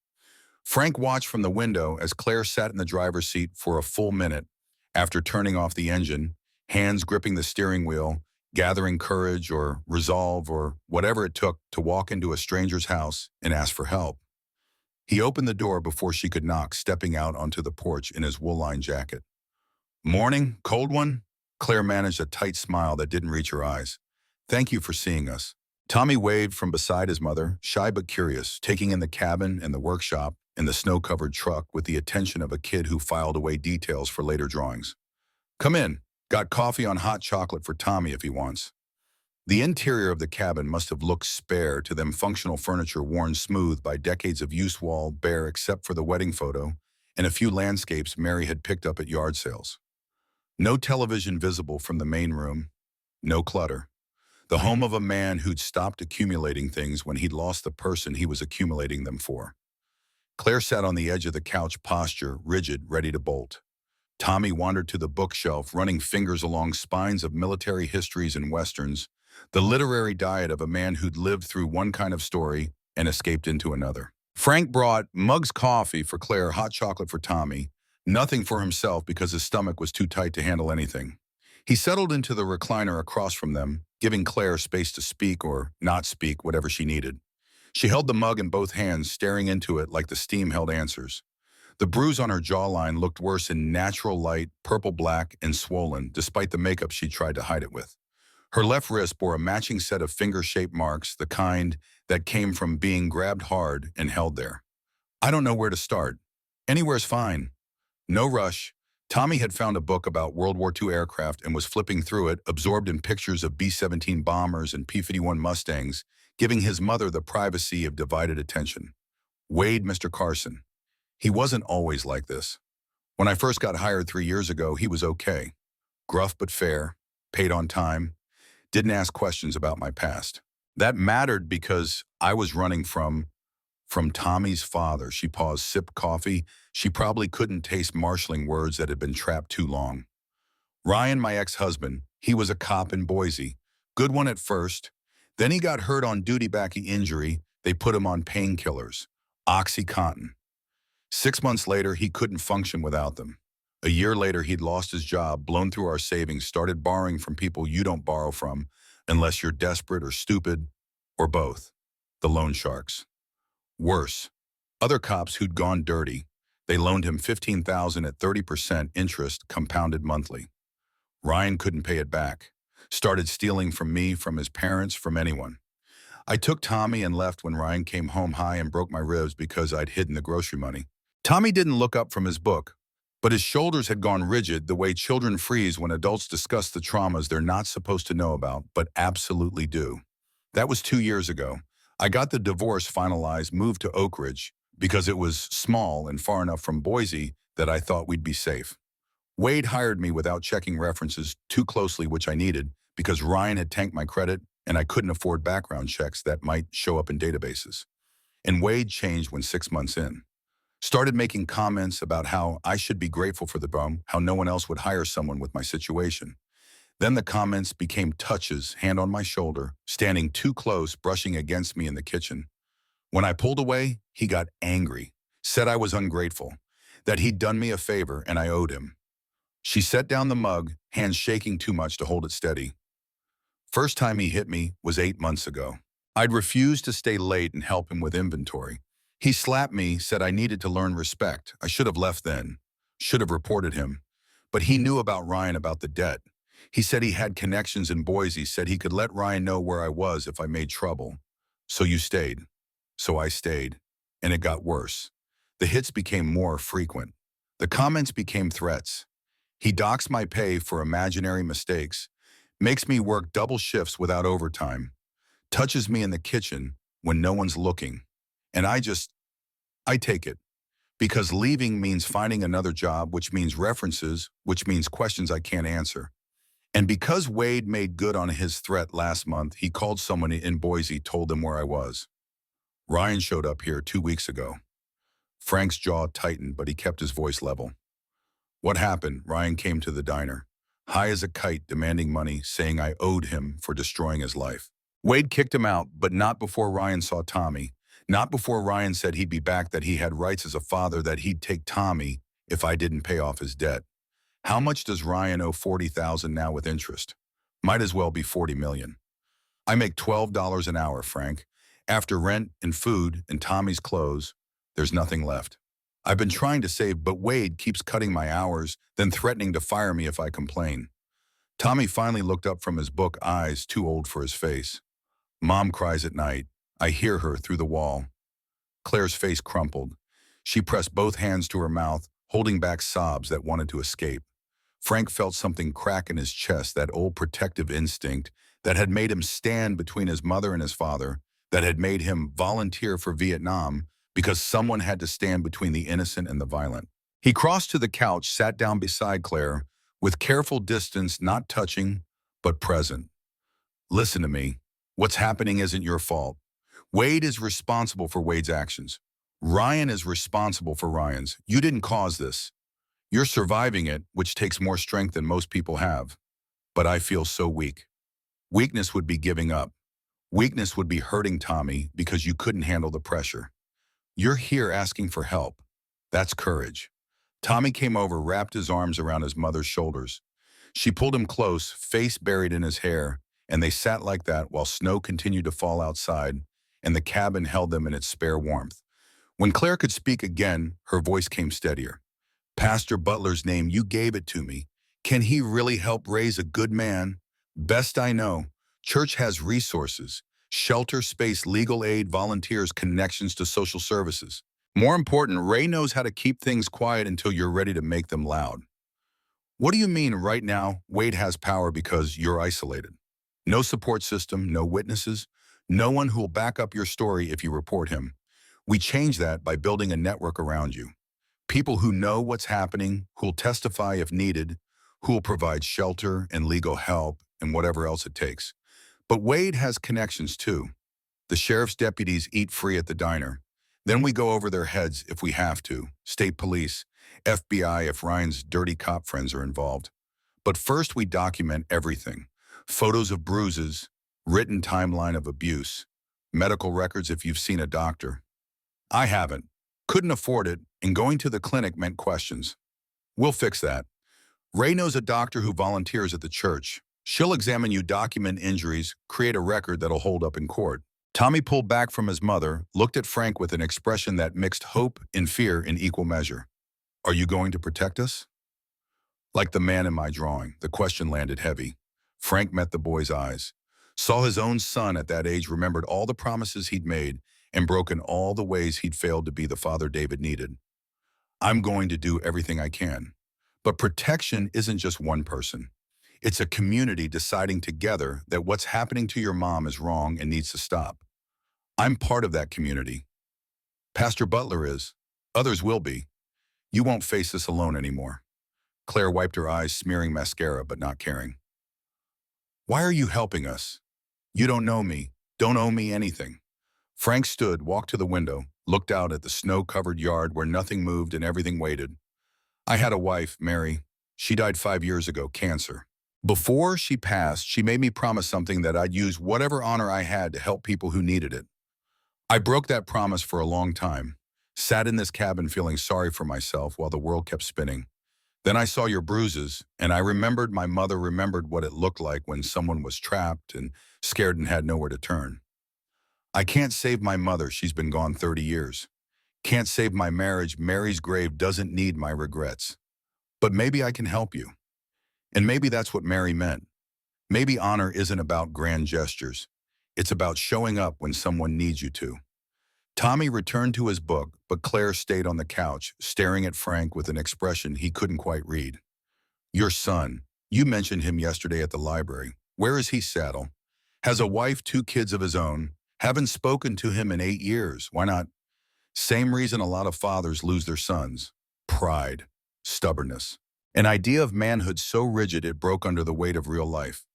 Frank watched from the window as Claire sat in the driver's seat for a full minute after turning off the engine, hands gripping the steering wheel, gathering courage or resolve or whatever it took to walk into a stranger's house and ask for help. He opened the door before she could knock, stepping out onto the porch in his wool-lined jacket. "Morning, cold one?" Claire managed a tight smile that didn't reach her eyes. "Thank you for seeing us." Tommy waved from beside his mother, shy but curious, taking in the cabin and the workshop and the snow-covered truck with the attention of a kid who filed away details for later drawings. "Come in. Got coffee on hot chocolate for Tommy if he wants." The interior of the cabin must have looked spare to them, functional furniture worn smooth by decades of use, wall bare except for the wedding photo and a few landscapes Mary had picked up at yard sales. No television visible from the main room, no clutter. The home of a man who'd stopped accumulating things when he'd lost the person he was accumulating them for. Claire sat on the edge of the couch, posture rigid, ready to bolt. Tommy wandered to the bookshelf, running fingers along spines of military histories and westerns, the literary diet of a man who'd lived through one kind of story and escaped into another. Frank brought mugs coffee for Claire, hot chocolate for Tommy, nothing for himself because his stomach was too tight to handle anything. He settled into the recliner across from them, giving Claire space to speak or not speak, whatever she needed. She held the mug in both hands, staring into it like the steam held answers. The bruise on her jawline looked worse in natural light, purple-black, and swollen, despite the makeup she tried to hide it with. Her left wrist bore a matching set of finger-shaped marks, the kind that came from being grabbed hard and held there. "I don't know where to start. Anywhere's fine." No rush. Tommy had found a book about World War II aircraft and was flipping through it, absorbed in pictures of B-17 bombers and P-51 Mustangs, giving his mother the privacy of divided attention. Wade, Mr. Carson. He wasn't always like this. When I first got hired 3 years ago, he was okay. Gruff but fair, paid on time, didn't ask questions about my past. That mattered because I was running from Tommy's father. She paused, sipped coffee. She probably couldn't taste marshaling words that had been trapped too long. Ryan, my ex-husband, he was a cop in Boise. Good one at first. Then he got hurt on duty back injury. They put him on painkillers. OxyContin. 6 months later, he couldn't function without them. A year later, he'd lost his job, blown through our savings, started borrowing from people you don't borrow from unless you're desperate or stupid or both. The loan sharks. Worse, other cops who'd gone dirty. They loaned him $15,000 at 30% interest compounded monthly. Ryan couldn't pay it back. Started stealing from me, from his parents, from anyone. I took Tommy and left when Ryan came home high and broke my ribs because I'd hidden the grocery money. Tommy didn't look up from his book, but his shoulders had gone rigid the way children freeze when adults discuss the traumas they're not supposed to know about, but absolutely do. That was 2 years ago. I got the divorce finalized, moved to Oak Ridge because it was small and far enough from Boise that I thought we'd be safe. Wade hired me without checking references too closely, which I needed because Ryan had tanked my credit and I couldn't afford background checks that might show up in databases. And Wade changed when 6 months in. Started making comments about how I should be grateful for the bum, how no one else would hire someone with my situation. Then the comments became touches, hand on my shoulder, standing too close, brushing against me in the kitchen. When I pulled away, he got angry, said I was ungrateful, that he'd done me a favor and I owed him. She set down the mug, hands shaking too much to hold it steady. First time he hit me was 8 months ago. I'd refused to stay late and help him with inventory. He slapped me, said I needed to learn respect. I should have left then, should have reported him. But he knew about Ryan about the debt. He said he had connections in Boise, said he could let Ryan know where I was if I made trouble. So you stayed. So I stayed. And it got worse. The hits became more frequent. The comments became threats. He docks my pay for imaginary mistakes, makes me work double shifts without overtime, touches me in the kitchen when no one's looking. And I take it. Because leaving means finding another job, which means references, which means questions I can't answer. And because Wade made good on his threat last month, he called someone in Boise, told them where I was. Ryan showed up here 2 weeks ago. Frank's jaw tightened, but he kept his voice level. What happened? Ryan came to the diner, high as a kite, demanding money, saying I owed him for destroying his life. Wade kicked him out, but not before Ryan saw Tommy. Not before Ryan said he'd be back, that he had rights as a father, that he'd take Tommy if I didn't pay off his debt. How much does Ryan owe? $40,000 now with interest. Might as well be $40 million. I make $12 an hour, Frank. After rent and food and Tommy's clothes, there's nothing left. I've been trying to save, but Wade keeps cutting my hours, then threatening to fire me if I complain. Tommy finally looked up from his book, eyes too old for his face. Mom cries at night. I hear her through the wall. Claire's face crumpled. She pressed both hands to her mouth, holding back sobs that wanted to escape. Frank felt something crack in his chest, that old protective instinct that had made him stand between his mother and his father, that had made him volunteer for Vietnam because someone had to stand between the innocent and the violent. He crossed to the couch, sat down beside Claire, with careful distance, not touching, but present. Listen to me. What's happening isn't your fault. Wade is responsible for Wade's actions. Ryan is responsible for Ryan's. You didn't cause this. You're surviving it, which takes more strength than most people have. But I feel so weak. Weakness would be giving up. Weakness would be hurting Tommy because you couldn't handle the pressure. You're here asking for help. That's courage. Tommy came over, wrapped his arms around his mother's shoulders. She pulled him close, face buried in his hair, and they sat like that while snow continued to fall outside, and the cabin held them in its spare warmth. When Claire could speak again, her voice came steadier. Pastor Butler's name, you gave it to me. Can he really help raise a good man? Best I know. Church has resources, shelter, space, legal aid, volunteers, connections to social services. More important, Ray knows how to keep things quiet until you're ready to make them loud. What do you mean right now Wade has power because you're isolated? No support system, no witnesses, no one who'll back up your story if you report him. We change that by building a network around you. People who know what's happening, who'll testify if needed, who'll provide shelter and legal help and whatever else it takes. But Wade has connections too. The sheriff's deputies eat free at the diner. Then we go over their heads if we have to. State police, FBI if Ryan's dirty cop friends are involved. But first we document everything. Photos of bruises, written timeline of abuse, medical records if you've seen a doctor. I haven't. Couldn't afford it, and going to the clinic meant questions. We'll fix that. Ray knows a doctor who volunteers at the church. She'll examine you, document injuries, create a record that'll hold up in court. Tommy pulled back from his mother, looked at Frank with an expression that mixed hope and fear in equal measure. Are you going to protect us? Like the man in my drawing, the question landed heavy. Frank met the boy's eyes, saw his own son at that age, remembered all the promises he'd made, and broken all the ways he'd failed to be the father David needed. I'm going to do everything I can. But protection isn't just one person. It's a community deciding together that what's happening to your mom is wrong and needs to stop. I'm part of that community. Pastor Butler is. Others will be. You won't face this alone anymore. Claire wiped her eyes, smearing mascara but not caring. Why are you helping us? You don't know me. Don't owe me anything. Frank stood, walked to the window, looked out at the snow-covered yard where nothing moved and everything waited. I had a wife, Mary. She died 5 years ago, cancer. Before she passed, she made me promise something, that I'd use whatever honor I had to help people who needed it. I broke that promise for a long time, sat in this cabin feeling sorry for myself while the world kept spinning. Then I saw your bruises, and I remembered my mother, remembered what it looked like when someone was trapped and scared and had nowhere to turn. I can't save my mother, she's been gone 30 years. Can't save my marriage. Mary's grave doesn't need my regrets. But maybe I can help you. And maybe that's what Mary meant. Maybe honor isn't about grand gestures. It's about showing up when someone needs you to. Tommy returned to his book, but Claire stayed on the couch, staring at Frank with an expression he couldn't quite read. Your son, you mentioned him yesterday at the library. Where is he, Saddle? Has a wife, 2 kids of his own. Haven't spoken to him in 8 years. Why not? Same reason a lot of fathers lose their sons. Pride. Stubbornness. An idea of manhood so rigid it broke under the weight of real life.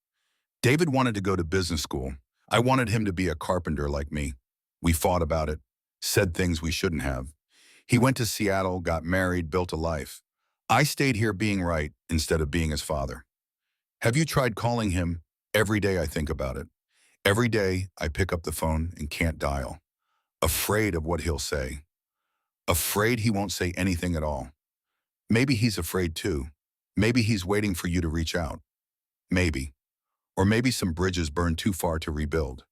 David wanted to go to business school. I wanted him to be a carpenter like me. We fought about it. Said things we shouldn't have. He went to Seattle, got married, built a life. I stayed here being right instead of being his father. Have you tried calling him? Every day I think about it. Every day I pick up the phone and can't dial. Afraid of what he'll say. Afraid he won't say anything at all. Maybe he's afraid too. Maybe he's waiting for you to reach out. Maybe. Or maybe some bridges burned too far to rebuild.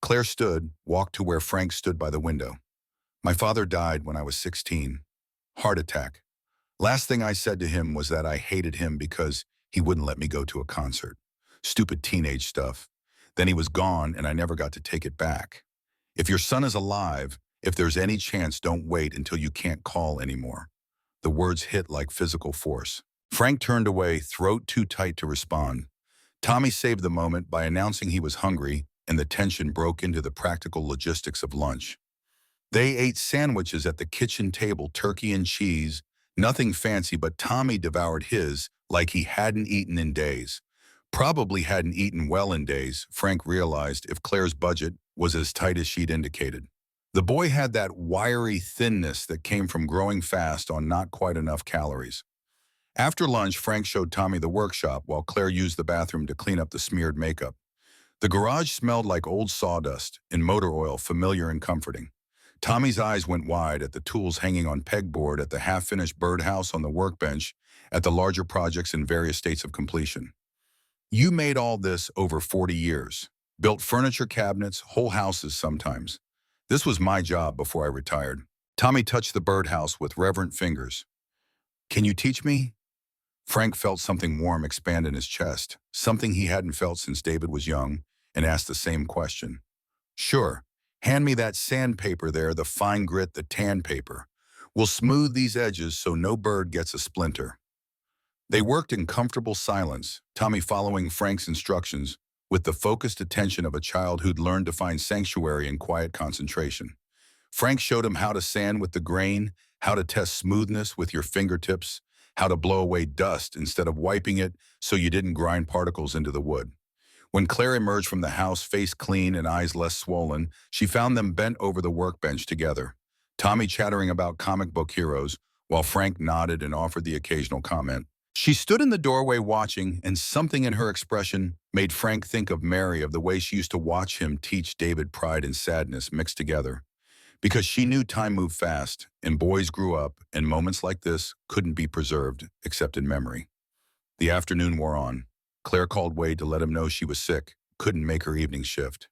Claire walked to where Frank stood by the window. My father died when I was 16. Heart attack. Last thing I said to him was that I hated him because he wouldn't let me go to a concert. Stupid teenage stuff. Then he was gone and I never got to take it back. If your son is alive, if there's any chance, don't wait until you can't call anymore. The words hit like physical force. Frank turned away, throat too tight to respond. Tommy saved the moment by announcing he was hungry, and the tension broke into the practical logistics of lunch. They ate sandwiches at the kitchen table, turkey and cheese, nothing fancy, but Tommy devoured his like he hadn't eaten in days. Probably hadn't eaten well in days, Frank realized, if Claire's budget was as tight as she'd indicated. The boy had that wiry thinness that came from growing fast on not quite enough calories. After lunch, Frank showed Tommy the workshop while Claire used the bathroom to clean up the smeared makeup. The garage smelled like old sawdust and motor oil, familiar and comforting. Tommy's eyes went wide at the tools hanging on pegboard, at the half-finished birdhouse on the workbench, at the larger projects in various states of completion. You made all this over 40 years. Built furniture cabinets, whole houses sometimes. This was my job before I retired. Tommy touched the birdhouse with reverent fingers. Can you teach me? Frank felt something warm expand in his chest, something he hadn't felt since David was young, and asked the same question. Sure. Hand me that sandpaper there, the fine grit, the tan paper. We'll smooth these edges so no bird gets a splinter. They worked in comfortable silence, Tommy following Frank's instructions with the focused attention of a child who'd learned to find sanctuary in quiet concentration. Frank showed him how to sand with the grain, how to test smoothness with your fingertips, how to blow away dust instead of wiping it so you didn't grind particles into the wood. When Claire emerged from the house, face clean and eyes less swollen, she found them bent over the workbench together, Tommy chattering about comic book heroes, while Frank nodded and offered the occasional comment. She stood in the doorway watching, and something in her expression made Frank think of Mary, of the way she used to watch him teach David, pride and sadness mixed together. Because she knew time moved fast, and boys grew up, and moments like this couldn't be preserved except in memory. The afternoon wore on. Claire called Wade to let him know she was sick, couldn't make her evening shift.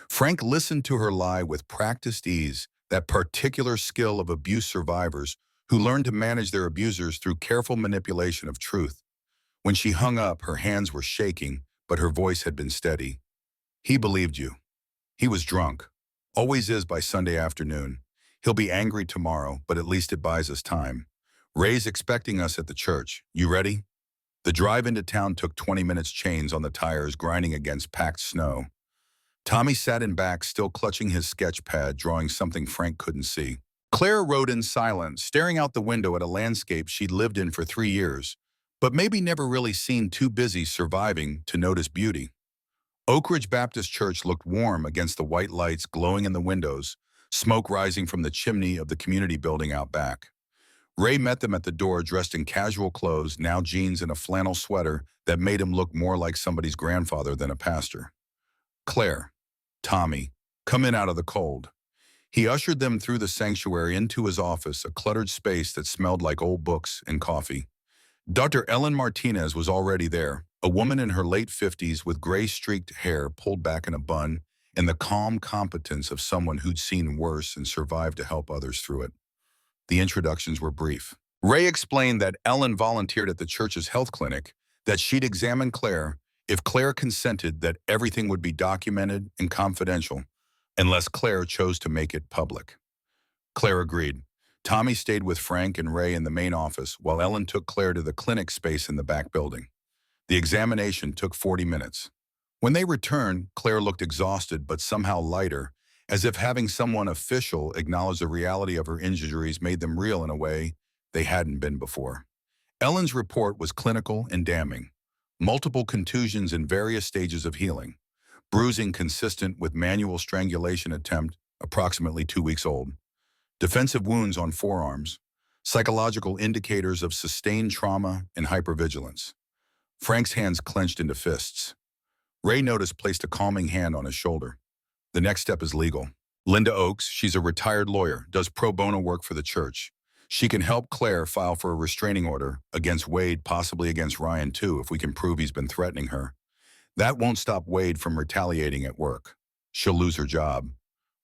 Frank listened to her lie with practiced ease, that particular skill of abuse survivors who learned to manage their abusers through careful manipulation of truth. When she hung up, her hands were shaking, but her voice had been steady. He believed you. He was drunk. Always is by Sunday afternoon. He'll be angry tomorrow, but at least it buys us time. Ray's expecting us at the church. You ready? The drive into town took 20 minutes, chains on the tires grinding against packed snow. Tommy sat in back, still clutching his sketch pad, drawing something Frank couldn't see. Claire rode in silence, staring out the window at a landscape she'd lived in for 3 years, but maybe never really seen, too busy surviving to notice beauty. Oak Ridge Baptist Church looked warm against the white lights glowing in the windows, smoke rising from the chimney of the community building out back. Ray met them at the door, dressed in casual clothes, now jeans and a flannel sweater that made him look more like somebody's grandfather than a pastor. Claire, Tommy, come in out of the cold. He ushered them through the sanctuary into his office, a cluttered space that smelled like old books and coffee. Dr. Ellen Martinez was already there, a woman in her late 50s with gray-streaked hair pulled back in a bun and the calm competence of someone who'd seen worse and survived to help others through it. The introductions were brief. Ray explained that Ellen volunteered at the church's health clinic, that she'd examine Claire if Claire consented, that everything would be documented and confidential, unless Claire chose to make it public. Claire agreed. Tommy stayed with Frank and Ray in the main office, while Ellen took Claire to the clinic space in the back building. The examination took 40 minutes. When they returned, Claire looked exhausted but somehow lighter, as if having someone official acknowledge the reality of her injuries made them real in a way they hadn't been before. Ellen's report was clinical and damning. Multiple contusions in various stages of healing. Bruising consistent with manual strangulation attempt, approximately 2 weeks old. Defensive wounds on forearms. Psychological indicators of sustained trauma and hypervigilance. Frank's hands clenched into fists. Ray noticed placed a calming hand on his shoulder. The next step is legal. Linda Oakes, she's a retired lawyer, does pro bono work for the church. She can help Claire file for a restraining order against Wade, possibly against Ryan too, if we can prove he's been threatening her. That won't stop Wade from retaliating at work. She'll lose her job,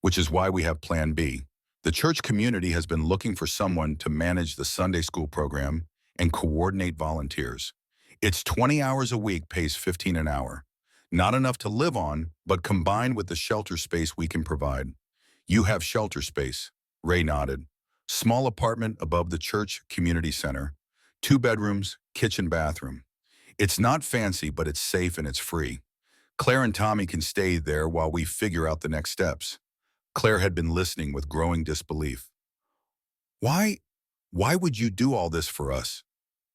which is why we have Plan B. The church community has been looking for someone to manage the Sunday school program and coordinate volunteers. It's 20 hours a week, pays $15 an hour. Not enough to live on, but combined with the shelter space we can provide. You have shelter space, Ray nodded. Small apartment above the church community center. 2 bedrooms, kitchen, bathroom. It's not fancy, but it's safe and it's free. Claire and Tommy can stay there while we figure out the next steps. Claire had been listening with growing disbelief. Why would you do all this for us?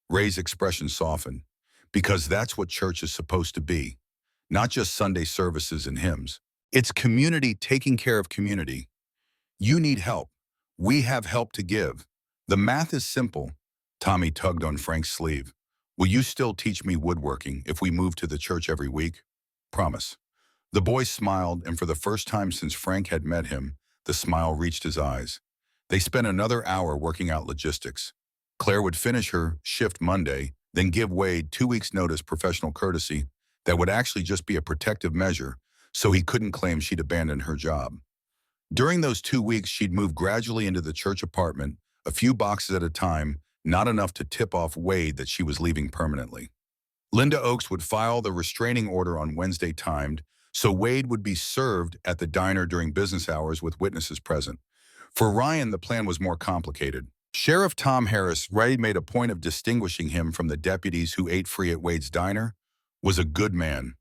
Ray's expression softened. Because that's what church is supposed to be. Not just Sunday services and hymns. It's community taking care of community. You need help. We have help to give. The math is simple. Tommy tugged on Frank's sleeve. Will you still teach me woodworking if we move to the church every week? Promise. The boy smiled, and for the first time since Frank had met him, the smile reached his eyes. They spent another hour working out logistics. Claire would finish her shift Monday, then give Wade 2 weeks' notice, professional courtesy that would actually just be a protective measure, so he couldn't claim she'd abandoned her job. During those 2 weeks, she'd move gradually into the church apartment, a few boxes at a time, not enough to tip off Wade that she was leaving permanently. Linda Oakes would file the restraining order on Wednesday timed, so Wade would be served at the diner during business hours with witnesses present. For Ryan, the plan was more complicated. Sheriff Tom Harris, Ray made a point of distinguishing him from the deputies who ate free at Wade's diner, was a good man,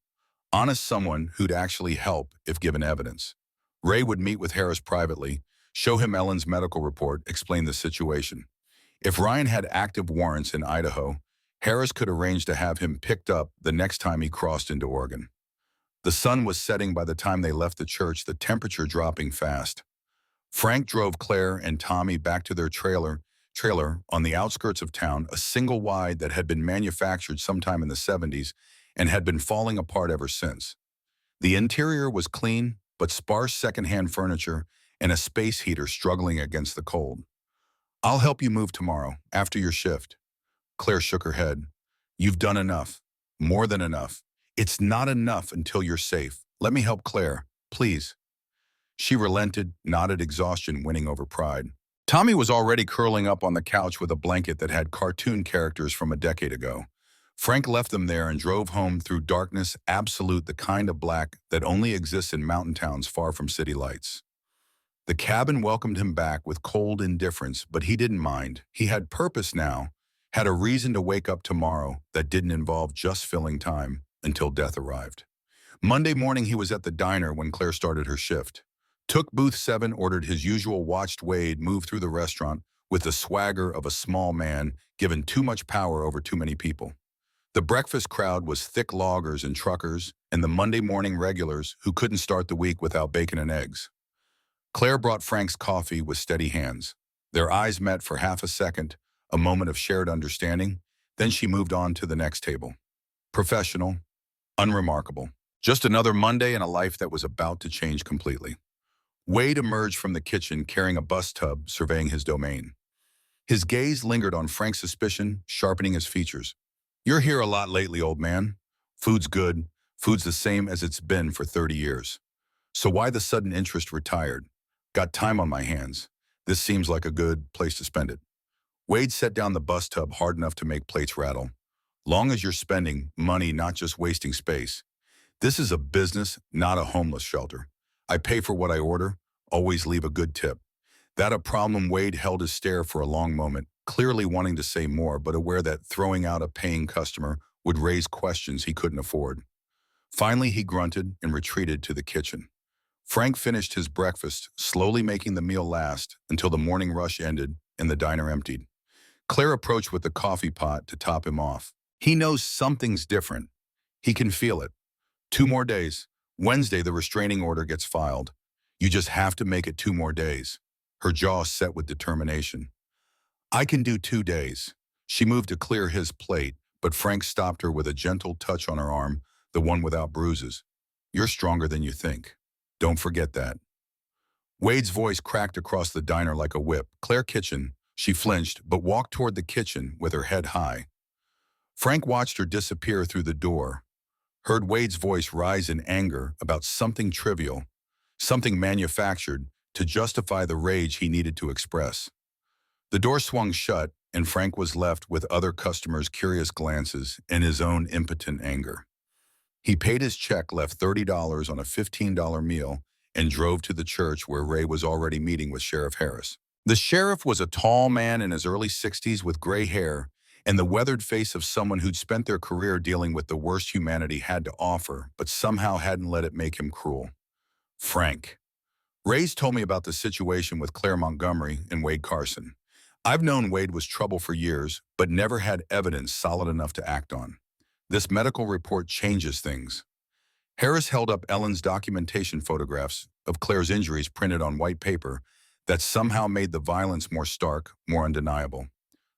honest, someone who'd actually help if given evidence. Ray would meet with Harris privately, show him Ellen's medical report, explain the situation. If Ryan had active warrants in Idaho, Harris could arrange to have him picked up the next time he crossed into Oregon. The sun was setting by the time they left the church, the temperature dropping fast. Frank drove Claire and Tommy back to their trailer on the outskirts of town, a single wide that had been manufactured sometime in the 70s and had been falling apart ever since. The interior was clean, but sparse secondhand furniture and a space heater struggling against the cold. I'll help you move tomorrow, after your shift. Claire shook her head. You've done enough. More than enough. It's not enough until you're safe. Let me help Claire, please. She relented, nodded, exhaustion winning over pride. Tommy was already curling up on the couch with a blanket that had cartoon characters from a decade ago. Frank left them there and drove home through darkness, absolute, the kind of black that only exists in mountain towns far from city lights. The cabin welcomed him back with cold indifference, but he didn't mind. He had purpose now, had a reason to wake up tomorrow that didn't involve just filling time until death arrived. Monday morning, he was at the diner when Claire started her shift. Took booth 7, ordered his usual, watched Wade move through the restaurant with the swagger of a small man given too much power over too many people. The breakfast crowd was thick loggers and truckers and the Monday morning regulars who couldn't start the week without bacon and eggs. Claire brought Frank's coffee with steady hands. Their eyes met for half a second, a moment of shared understanding, then she moved on to the next table. Professional, unremarkable. Just another Monday in a life that was about to change completely. Wade emerged from the kitchen carrying a bus tub, surveying his domain. His gaze lingered on Frank's suspicion, sharpening his features. You're here a lot lately, old man. Food's good. Food's the same as it's been for 30 years. So why the sudden interest? Retired. Got time on my hands. This seems like a good place to spend it. Wade set down the bus tub hard enough to make plates rattle. Long as you're spending money, not just wasting space. This is a business, not a homeless shelter. I pay for what I order, always leave a good tip. That a problem? Wade held his stare for a long moment, clearly wanting to say more, but aware that throwing out a paying customer would raise questions he couldn't afford. Finally, he grunted and retreated to the kitchen. Frank finished his breakfast, slowly making the meal last until the morning rush ended and the diner emptied. Claire approached with the coffee pot to top him off. He knows something's different. He can feel it. 2 more days. Wednesday, the restraining order gets filed. You just have to make it 2 more days. Her jaw set with determination. I can do 2 days. She moved to clear his plate, but Frank stopped her with a gentle touch on her arm, the one without bruises. You're stronger than you think. Don't forget that. Wade's voice cracked across the diner like a whip. Claire kitchen. She flinched, but walked toward the kitchen with her head high. Frank watched her disappear through the door, heard Wade's voice rise in anger about something trivial, something manufactured to justify the rage he needed to express. The door swung shut, and Frank was left with other customers' curious glances and his own impotent anger. He paid his check, left $30 on a $15 meal, and drove to the church where Ray was already meeting with Sheriff Harris. The sheriff was a tall man in his early 60s with gray hair and the weathered face of someone who'd spent their career dealing with the worst humanity had to offer, but somehow hadn't let it make him cruel. Frank. Ray's told me about the situation with Claire Montgomery and Wade Carson. I've known Wade was trouble for years, but never had evidence solid enough to act on. This medical report changes things. Harris held up Ellen's documentation photographs of Claire's injuries printed on white paper that somehow made the violence more stark, more undeniable.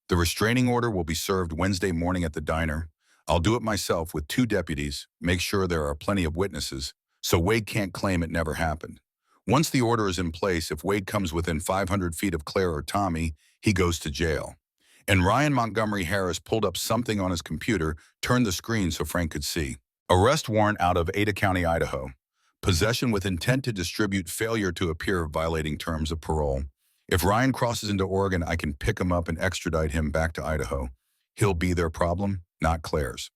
The restraining order will be served Wednesday morning at the diner. I'll do it myself with 2 deputies, make sure there are plenty of witnesses, so Wade can't claim it never happened. Once the order is in place, if Wade comes within 500 feet of Claire or Tommy, he goes to jail. And Ryan Montgomery Harris pulled up something on his computer, turned the screen so Frank could see. Arrest warrant out of Ada County, Idaho. Possession with intent to distribute, failure to appear, violating terms of parole. If Ryan crosses into Oregon, I can pick him up and extradite him back to Idaho. He'll be their problem, not Claire's.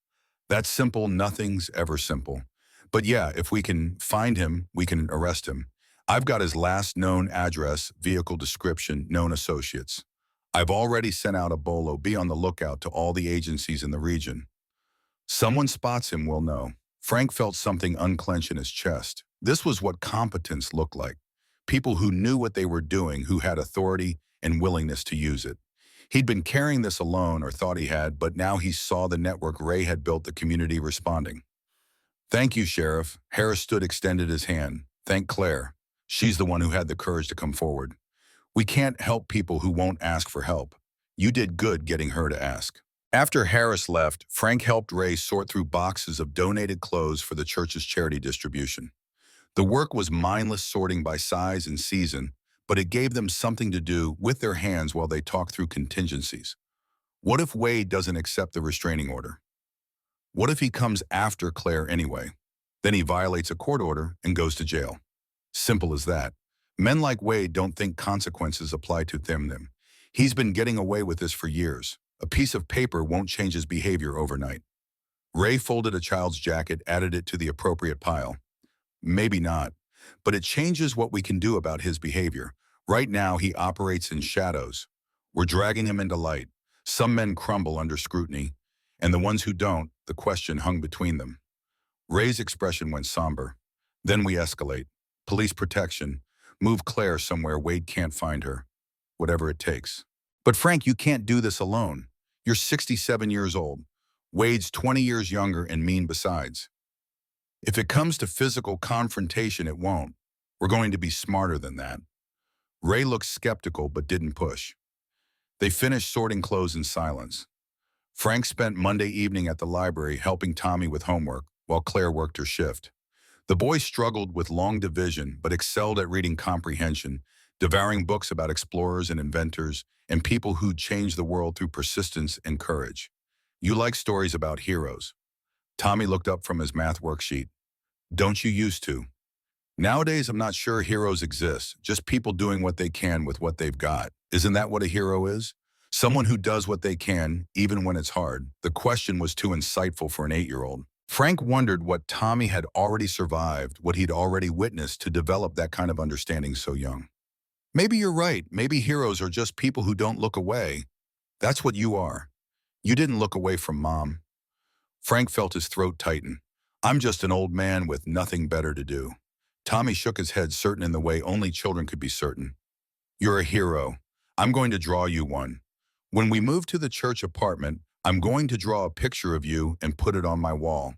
That's simple. Nothing's ever simple. But yeah, if we can find him, we can arrest him. I've got his last known address, vehicle description, known associates. I've already sent out a bolo. Be on the lookout to all the agencies in the region. Someone spots him, we'll know. Frank felt something unclench in his chest. This was what competence looked like. People who knew what they were doing, who had authority and willingness to use it. He'd been carrying this alone, or thought he had, but now he saw the network Ray had built, the community responding. Thank you, Sheriff. Harris stood, extended his hand. Thank Claire. She's the one who had the courage to come forward. We can't help people who won't ask for help. You did good getting her to ask. After Harris left, Frank helped Ray sort through boxes of donated clothes for the church's charity distribution. The work was mindless sorting by size and season, but it gave them something to do with their hands while they talked through contingencies. What if Wade doesn't accept the restraining order? What if he comes after Claire anyway? Then he violates a court order and goes to jail. Simple as that. Men like Wade don't think consequences apply to them. He's been getting away with this for years. A piece of paper won't change his behavior overnight. Ray folded a child's jacket, added it to the appropriate pile. Maybe not, but it changes what we can do about his behavior. Right now, he operates in shadows. We're dragging him into light. Some men crumble under scrutiny, and the ones who don't, the question hung between them. Ray's expression went somber. Then we escalate. Police protection. Move Claire somewhere Wade can't find her. Whatever it takes. But Frank, you can't do this alone. You're 67 years old. Wade's 20 years younger and mean besides. If it comes to physical confrontation, it won't. We're going to be smarter than that. Ray looked skeptical but didn't push. They finished sorting clothes in silence. Frank spent Monday evening at the library helping Tommy with homework while Claire worked her shift. The boy struggled with long division but excelled at reading comprehension, devouring books about explorers and inventors and people who'd changed the world through persistence and courage. You like stories about heroes. Tommy looked up from his math worksheet. Don't you used to? Nowadays, I'm not sure heroes exist, just people doing what they can with what they've got. Isn't that what a hero is? Someone who does what they can, even when it's hard. The question was too insightful for an 8-year-old. Frank wondered what Tommy had already survived, what he'd already witnessed to develop that kind of understanding so young. Maybe you're right. Maybe heroes are just people who don't look away. That's what you are. You didn't look away from Mom. Frank felt his throat tighten. I'm just an old man with nothing better to do. Tommy shook his head, certain in the way only children could be certain. You're a hero. I'm going to draw you one. When we move to the church apartment, I'm going to draw a picture of you and put it on my wall.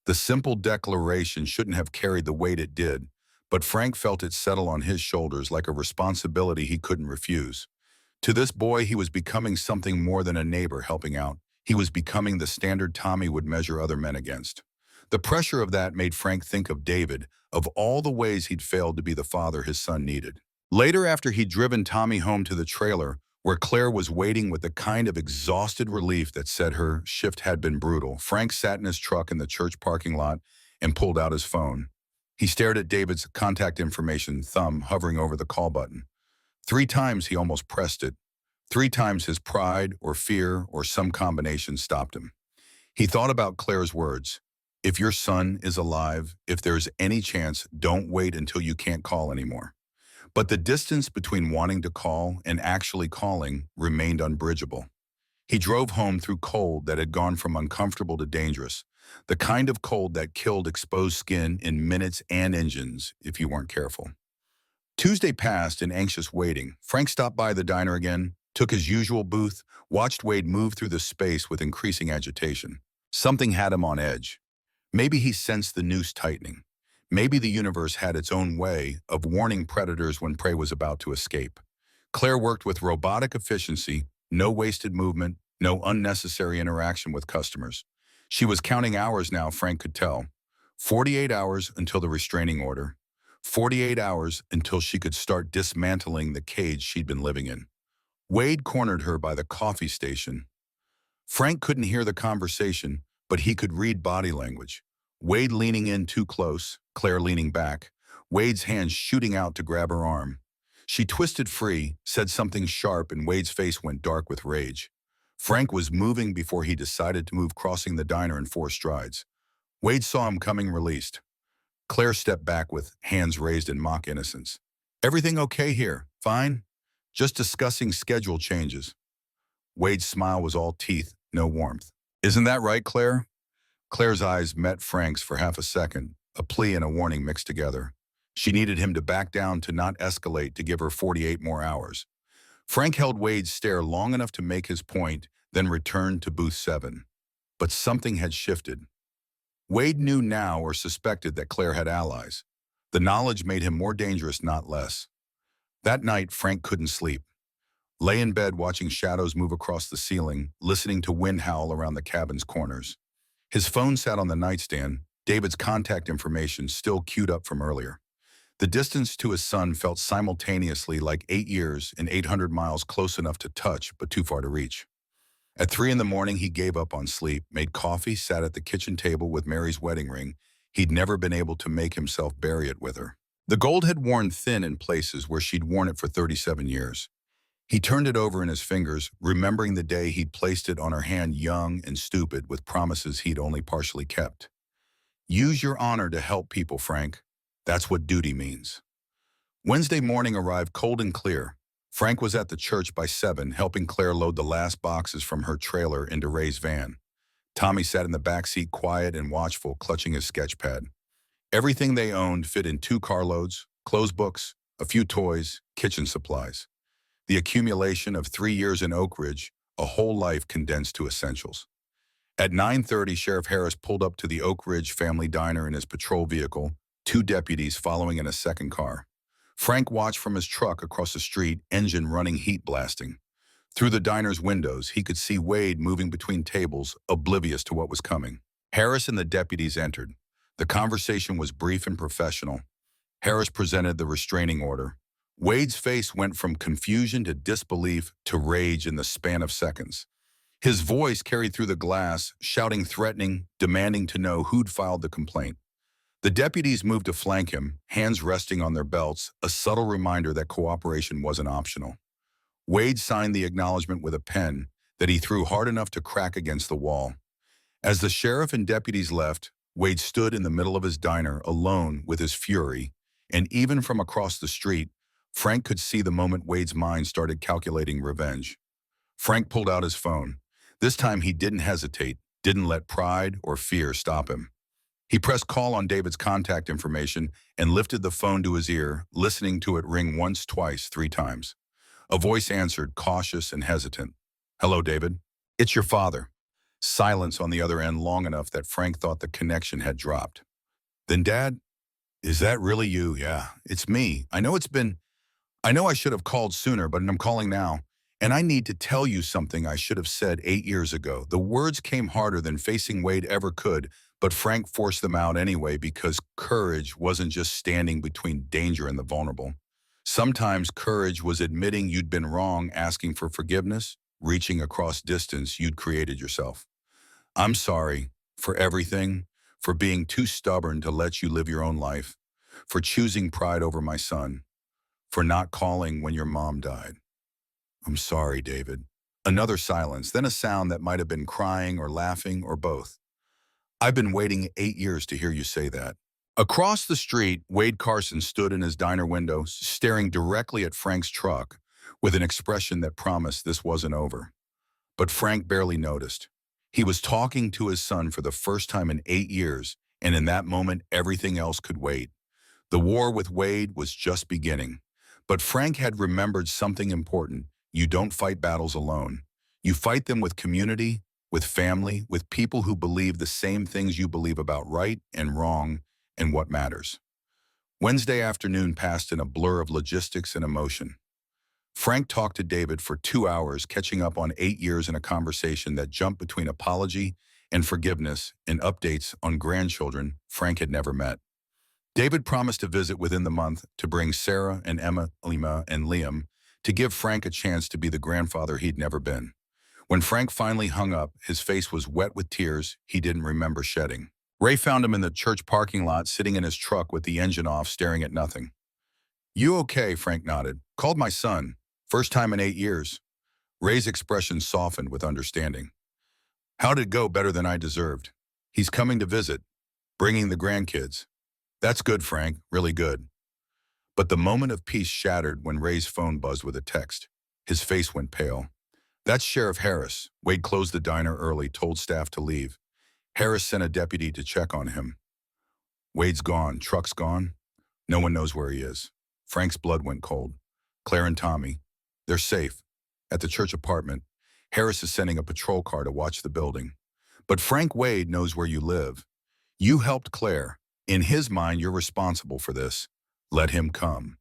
The simple declaration shouldn't have carried the weight it did, but Frank felt it settle on his shoulders like a responsibility he couldn't refuse. To this boy, he was becoming something more than a neighbor helping out. He was becoming the standard Tommy would measure other men against. The pressure of that made Frank think of David, of all the ways he'd failed to be the father his son needed. Later, after he'd driven Tommy home to the trailer, where Claire was waiting with the kind of exhausted relief that said her shift had been brutal, Frank sat in his truck in the church parking lot and pulled out his phone. He stared at David's contact information thumb hovering over the call button. 3 times he almost pressed it. 3 times his pride or fear or some combination stopped him. He thought about Claire's words. If your son is alive, if there's any chance, don't wait until you can't call anymore. But the distance between wanting to call and actually calling remained unbridgeable. He drove home through cold that had gone from uncomfortable to dangerous, the kind of cold that killed exposed skin in minutes and engines if you weren't careful. Tuesday passed in anxious waiting. Frank stopped by the diner again, took his usual booth, watched Wade move through the space with increasing agitation. Something had him on edge. Maybe he sensed the noose tightening. Maybe the universe had its own way of warning predators when prey was about to escape. Claire worked with robotic efficiency, no wasted movement, no unnecessary interaction with customers. She was counting hours now, Frank could tell. 48 hours until the restraining order. 48 hours until she could start dismantling the cage she'd been living in. Wade cornered her by the coffee station. Frank couldn't hear the conversation, but he could read body language. Wade leaning in too close, Claire leaning back, Wade's hand shooting out to grab her arm. She twisted free, said something sharp, and Wade's face went dark with rage. Frank was moving before he decided to move, crossing the diner in 4 strides. Wade saw him coming, released. Claire stepped back with hands raised in mock innocence. Everything okay here? Fine? Just discussing schedule changes. Wade's smile was all teeth, no warmth. Isn't that right, Claire? Claire's eyes met Frank's for half a second, a plea and a warning mixed together. She needed him to back down, to not escalate, to give her 48 more hours. Frank held Wade's stare long enough to make his point, then returned to booth 7. But something had shifted. Wade knew now, or suspected, that Claire had allies. The knowledge made him more dangerous, not less. That night, Frank couldn't sleep. Lay in bed watching shadows move across the ceiling, listening to wind howl around the cabin's corners. His phone sat on the nightstand, David's contact information still queued up from earlier. The distance to his son felt simultaneously like 8 years and 800 miles, close enough to touch but too far to reach. At 3 in the morning, he gave up on sleep, made coffee, sat at the kitchen table with Mary's wedding ring. He'd never been able to make himself bury it with her. The gold had worn thin in places where she'd worn it for 37 years. He turned it over in his fingers, remembering the day he'd placed it on her hand, young and stupid, with promises he'd only partially kept. Use your honor to help people, Frank. That's what duty means. Wednesday morning arrived cold and clear. Frank was at the church by 7, helping Claire load the last boxes from her trailer into Ray's van. Tommy sat in the back seat, quiet and watchful, clutching his sketch pad. Everything they owned fit in 2 carloads: clothes books, a few toys, kitchen supplies. The accumulation of 3 years in Oak Ridge, a whole life condensed to essentials. At 9:30, Sheriff Harris pulled up to the Oak Ridge family diner in his patrol vehicle, 2 deputies following in a second car. Frank watched from his truck across the street, engine running, heat blasting. Through the diner's windows, he could see Wade moving between tables, oblivious to what was coming. Harris and the deputies entered. The conversation was brief and professional. Harris presented the restraining order. Wade's face went from confusion to disbelief to rage in the span of seconds. His voice carried through the glass, shouting, threatening, demanding to know who'd filed the complaint. The deputies moved to flank him, hands resting on their belts, a subtle reminder that cooperation wasn't optional. Wade signed the acknowledgement with a pen that he threw hard enough to crack against the wall. As the sheriff and deputies left, Wade stood in the middle of his diner alone with his fury, and even from across the street, Frank could see the moment Wade's mind started calculating revenge. Frank pulled out his phone. This time he didn't hesitate, didn't let pride or fear stop him. He pressed call on David's contact information and lifted the phone to his ear, listening to it ring once, twice, three times. A voice answered, cautious and hesitant. "Hello, David. It's your father." Silence on the other end long enough that Frank thought the connection had dropped. "Then, Dad, is that really you?" "Yeah, it's me. I know I should have called sooner, but I'm calling now. And I need to tell you something I should have said 8 years ago." The words came harder than facing Wade ever could, but Frank forced them out anyway because courage wasn't just standing between danger and the vulnerable. Sometimes courage was admitting you'd been wrong, asking for forgiveness, reaching across distance you'd created yourself. "I'm sorry for everything, for being too stubborn to let you live your own life, for choosing pride over my son, for not calling when your mom died." "I'm sorry, David." Another silence, then a sound that might have been crying or laughing or both. "I've been waiting 8 years to hear you say that." Across the street, Wade Carson stood in his diner window, staring directly at Frank's truck with an expression that promised this wasn't over. But Frank barely noticed. He was talking to his son for the first time in 8 years, and in that moment, everything else could wait. The war with Wade was just beginning. But Frank had remembered something important. You don't fight battles alone. You fight them with community, with family, with people who believe the same things you believe about right and wrong and what matters. Wednesday afternoon passed in a blur of logistics and emotion. Frank talked to David for 2 hours, catching up on 8 years in a conversation that jumped between apology and forgiveness and updates on grandchildren Frank had never met. David promised to visit within the month to bring Sarah and Emma, Lima, and Liam to give Frank a chance to be the grandfather he'd never been. When Frank finally hung up, his face was wet with tears he didn't remember shedding. Ray found him in the church parking lot, sitting in his truck with the engine off, staring at nothing. "You okay?" Frank nodded. "Called my son. First time in 8 years. Ray's expression softened with understanding. "How'd it go?" "Better than I deserved. He's coming to visit, bringing the grandkids." "That's good, Frank, really good." But the moment of peace shattered when Ray's phone buzzed with a text. His face went pale. "That's Sheriff Harris." Wade closed the diner early, told staff to leave. Harris sent a deputy to check on him. "Wade's gone. Truck's gone. No one knows where he is." Frank's blood went cold. "Claire and Tommy, they're safe. At the church apartment. Harris is sending a patrol car to watch the building. But Frank Wade knows where you live. You helped Claire. In his mind, you're responsible for this. Let him come.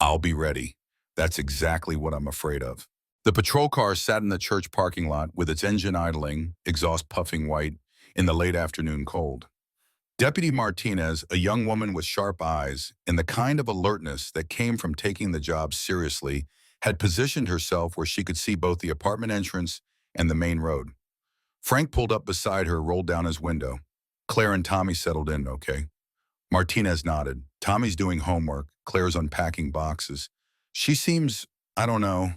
I'll be ready." That's exactly what I'm afraid of. The patrol car sat in the church parking lot with its engine idling, exhaust puffing white, in the late afternoon cold. Deputy Martinez, a young woman with sharp eyes and the kind of alertness that came from taking the job seriously, had positioned herself where she could see both the apartment entrance and the main road. Frank pulled up beside her, rolled down his window. "Claire and Tommy settled in, okay?" Martinez nodded. "Tommy's doing homework. Claire's unpacking boxes. She seems, I don't know,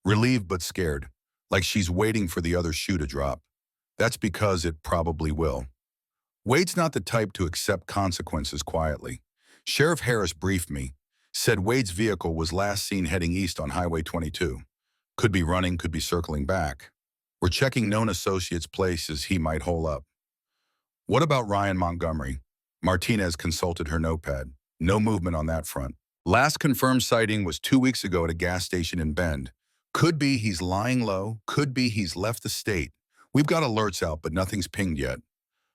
relieved but scared, like she's waiting for the other shoe to drop. That's because it probably will." Wade's not the type to accept consequences quietly. Sheriff Harris briefed me, said Wade's vehicle was last seen heading east on Highway 22. Could be running, could be circling back. We're checking known associates' places he might hole up. "What about Ryan Montgomery?" Martinez consulted her notepad. "No movement on that front. Last confirmed sighting was 2 weeks ago at a gas station in Bend. Could be he's lying low, could be he's left the state. We've got alerts out, but nothing's pinged yet."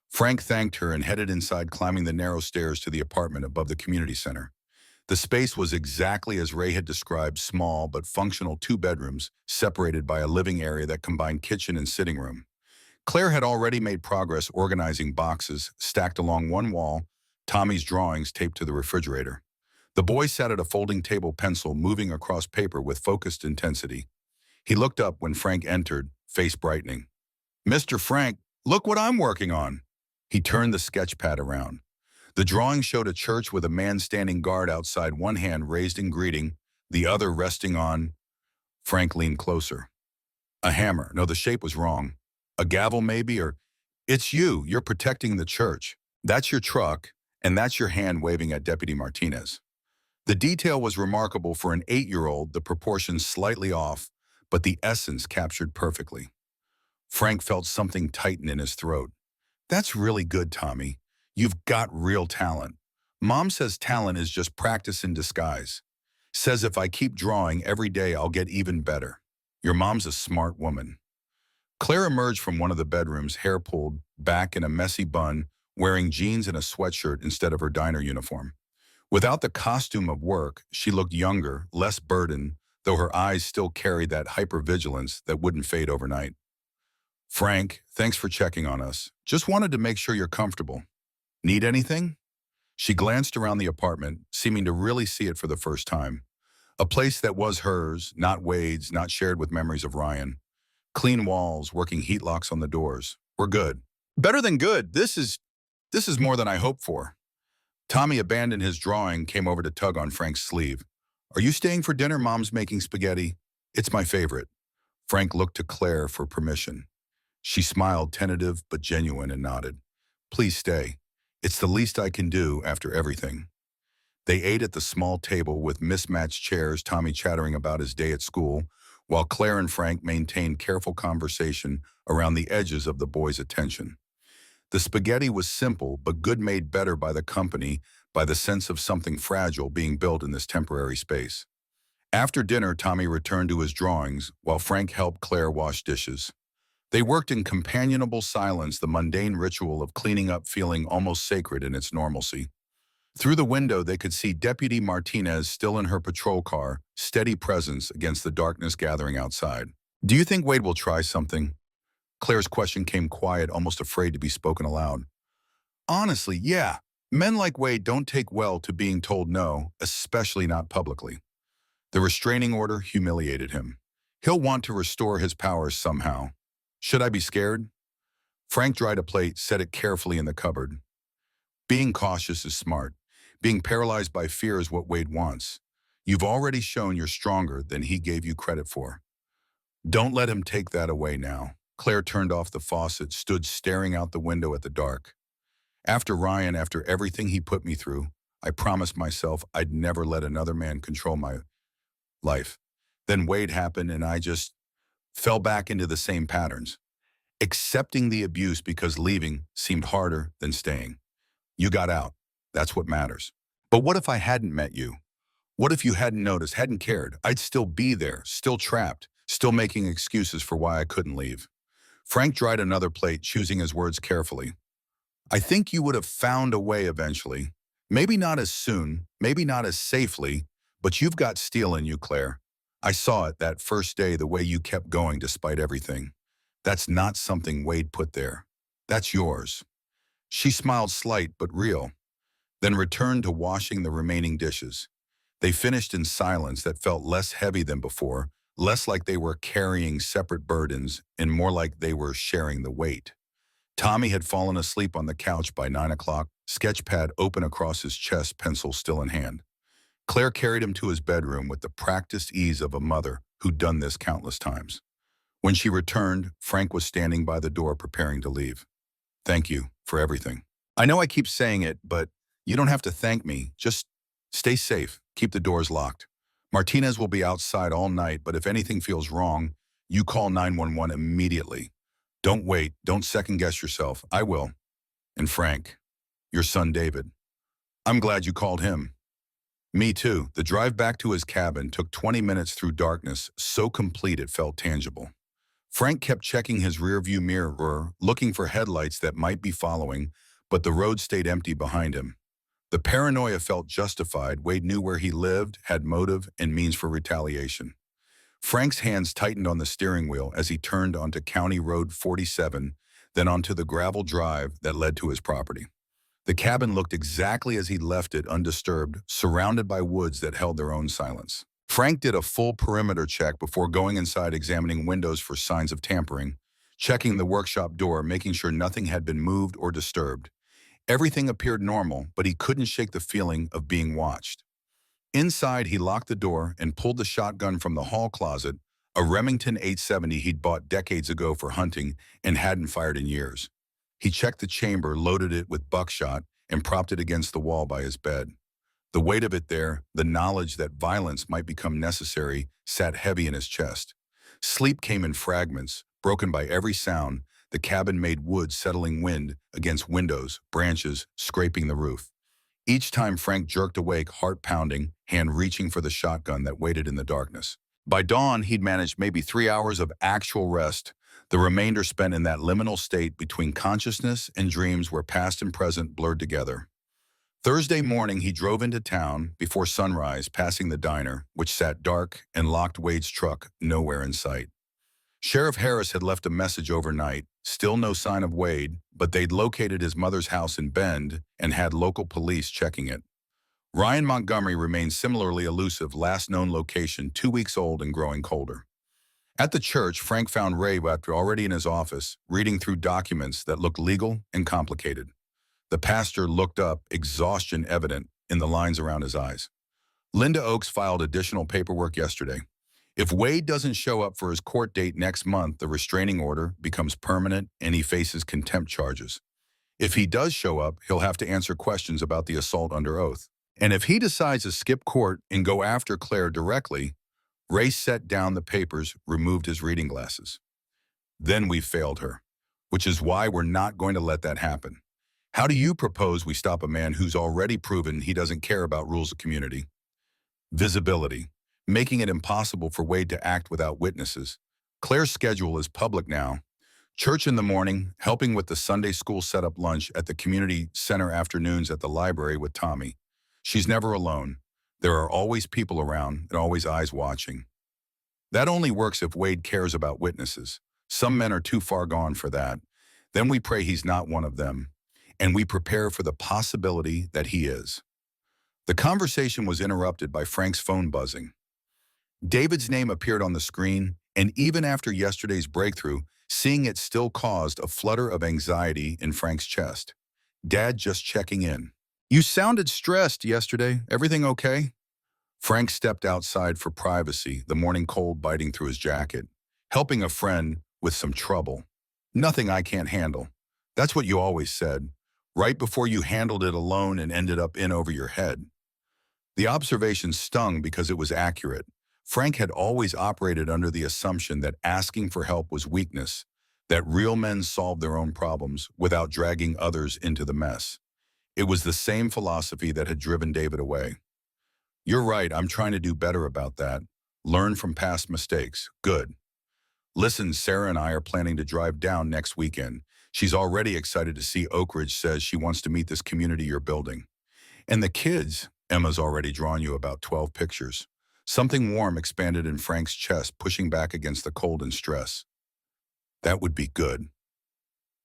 Frank thanked her and headed inside, climbing the narrow stairs to the apartment above the community center. The space was exactly as Ray had described, small but functional 2 bedrooms, separated by a living area that combined kitchen and sitting room. Claire had already made progress organizing boxes stacked along one wall, Tommy's drawings taped to the refrigerator. The boy sat at a folding table, pencil moving across paper with focused intensity. He looked up when Frank entered, face brightening. "Mr. Frank, look what I'm working on." He turned the sketch pad around. The drawing showed a church with a man standing guard outside, one hand raised in greeting, the other resting on. Frank leaned closer. A hammer. No, the shape was wrong. A gavel maybe, or it's you. You're protecting the church. That's your truck, and that's your hand waving at Deputy Martinez. The detail was remarkable for an 8-year-old, the proportions slightly off, but the essence captured perfectly. Frank felt something tighten in his throat. That's really good, Tommy. You've got real talent. Mom says talent is just practice in disguise. Says if I keep drawing every day, I'll get even better. Your mom's a smart woman. Claire emerged from one of the bedrooms, hair pulled back in a messy bun, wearing jeans and a sweatshirt instead of her diner uniform. Without the costume of work, she looked younger, less burdened, though her eyes still carried that hypervigilance that wouldn't fade overnight. Frank, thanks for checking on us. Just wanted to make sure you're comfortable. Need anything? She glanced around the apartment, seeming to really see it for the first time. A place that was hers, not Wade's, not shared with memories of Ryan. Clean walls, working heat locks on the doors. We're good. Better than good. This is more than I hoped for. Tommy abandoned his drawing, came over to tug on Frank's sleeve. Are you staying for dinner? Mom's making spaghetti. It's my favorite. Frank looked to Claire for permission. She smiled, tentative but genuine, and nodded. Please stay. It's the least I can do after everything. They ate at the small table with mismatched chairs, Tommy chattering about his day at school, while Claire and Frank maintained careful conversation around the edges of the boys' attention. The spaghetti was simple, but good, made better by the company, by the sense of something fragile being built in this temporary space. After dinner, Tommy returned to his drawings, while Frank helped Claire wash dishes. They worked in companionable silence, the mundane ritual of cleaning up feeling almost sacred in its normalcy. Through the window, they could see Deputy Martinez still in her patrol car, steady presence against the darkness gathering outside. Do you think Wade will try something? Claire's question came quiet, almost afraid to be spoken aloud. Honestly, yeah. Men like Wade don't take well to being told no, especially not publicly. The restraining order humiliated him. He'll want to restore his powers somehow. Should I be scared? Frank dried a plate, set it carefully in the cupboard. Being cautious is smart. Being paralyzed by fear is what Wade wants. You've already shown you're stronger than he gave you credit for. Don't let him take that away now. Claire turned off the faucet, stood staring out the window at the dark. After Ryan, after everything he put me through, I promised myself I'd never let another man control my life. Then Wade happened and I just fell back into the same patterns. Accepting the abuse because leaving seemed harder than staying. You got out. That's what matters. But what if I hadn't met you? What if you hadn't noticed, hadn't cared? I'd still be there, still trapped, still making excuses for why I couldn't leave. Frank dried another plate, choosing his words carefully. I think you would have found a way eventually. Maybe not as soon, maybe not as safely, but you've got steel in you, Claire. I saw it that first day, the way you kept going despite everything. That's not something Wade put there. That's yours. She smiled, slight but real, then returned to washing the remaining dishes. They finished in silence that felt less heavy than before, less like they were carrying separate burdens and more like they were sharing the weight. Tommy had fallen asleep on the couch by 9 o'clock, sketchpad open across his chest, pencil still in hand. Claire carried him to his bedroom with the practiced ease of a mother who'd done this countless times. When she returned, Frank was standing by the door preparing to leave. Thank you for everything. I know I keep saying it, but you don't have to thank me. Just stay safe. Keep the doors locked. Martinez will be outside all night, but if anything feels wrong, you call 911 immediately. Don't wait. Don't second-guess yourself. I will. And Frank, your son David. I'm glad you called him. Me too. The drive back to his cabin took 20 minutes through darkness, so complete it felt tangible. Frank kept checking his rearview mirror, looking for headlights that might be following, but the road stayed empty behind him. The paranoia felt justified. Wade knew where he lived, had motive, and means for retaliation. Frank's hands tightened on the steering wheel as he turned onto County Road 47, then onto the gravel drive that led to his property. The cabin looked exactly as he'd left it, undisturbed, surrounded by woods that held their own silence. Frank did a full perimeter check before going inside, examining windows for signs of tampering, checking the workshop door, making sure nothing had been moved or disturbed. Everything appeared normal, but he couldn't shake the feeling of being watched. Inside, he locked the door and pulled the shotgun from the hall closet, a Remington 870 he'd bought decades ago for hunting and hadn't fired in years. He checked the chamber, loaded it with buckshot, and propped it against the wall by his bed. The weight of it there, the knowledge that violence might become necessary, sat heavy in his chest. Sleep came in fragments, broken by every sound, the cabin-made wood settling wind against windows, branches, scraping the roof. Each time Frank jerked awake, heart pounding, hand reaching for the shotgun that waited in the darkness. By dawn, he'd managed maybe 3 hours of actual rest, the remainder spent in that liminal state between consciousness and dreams where past and present blurred together. Thursday morning, he drove into town before sunrise, passing the diner, which sat dark and locked Wade's truck, nowhere in sight. Sheriff Harris had left a message overnight, still no sign of Wade, but they'd located his mother's house in Bend and had local police checking it. Ryan Montgomery remained similarly elusive, last known location 2 weeks old and growing colder. At the church, Frank found Ray after already in his office, reading through documents that looked legal and complicated. The pastor looked up, exhaustion evident in the lines around his eyes. Linda Oakes filed additional paperwork yesterday. If Wade doesn't show up for his court date next month, the restraining order becomes permanent and he faces contempt charges. If he does show up, he'll have to answer questions about the assault under oath. And if he decides to skip court and go after Claire directly, Ray set down the papers, removed his reading glasses. Then we failed her, which is why we're not going to let that happen. How do you propose we stop a man who's already proven he doesn't care about rules of community? Visibility, making it impossible for Wade to act without witnesses. Claire's schedule is public now. Church in the morning, helping with the Sunday school setup, lunch at the community center, afternoons at the library with Tommy. She's never alone. There are always people around and always eyes watching. That only works if Wade cares about witnesses. Some men are too far gone for that. Then we pray he's not one of them, and we prepare for the possibility that he is. The conversation was interrupted by Frank's phone buzzing. David's name appeared on the screen, and even after yesterday's breakthrough, seeing it still caused a flutter of anxiety in Frank's chest. Dad, just checking in. You sounded stressed yesterday. Everything okay? Frank stepped outside for privacy, the morning cold biting through his jacket. Helping a friend with some trouble. Nothing I can't handle. That's what you always said, right before you handled it alone and ended up in over your head. The observation stung because it was accurate. Frank had always operated under the assumption that asking for help was weakness, that real men solved their own problems without dragging others into the mess. It was the same philosophy that had driven David away. You're right, I'm trying to do better about that. Learn from past mistakes. Good. Listen, Sarah and I are planning to drive down next weekend. She's already excited to see Oak Ridge, says she wants to meet this community you're building. And the kids, Emma's already drawn you about 12 pictures. Something warm expanded in Frank's chest, pushing back against the cold and stress. That would be good.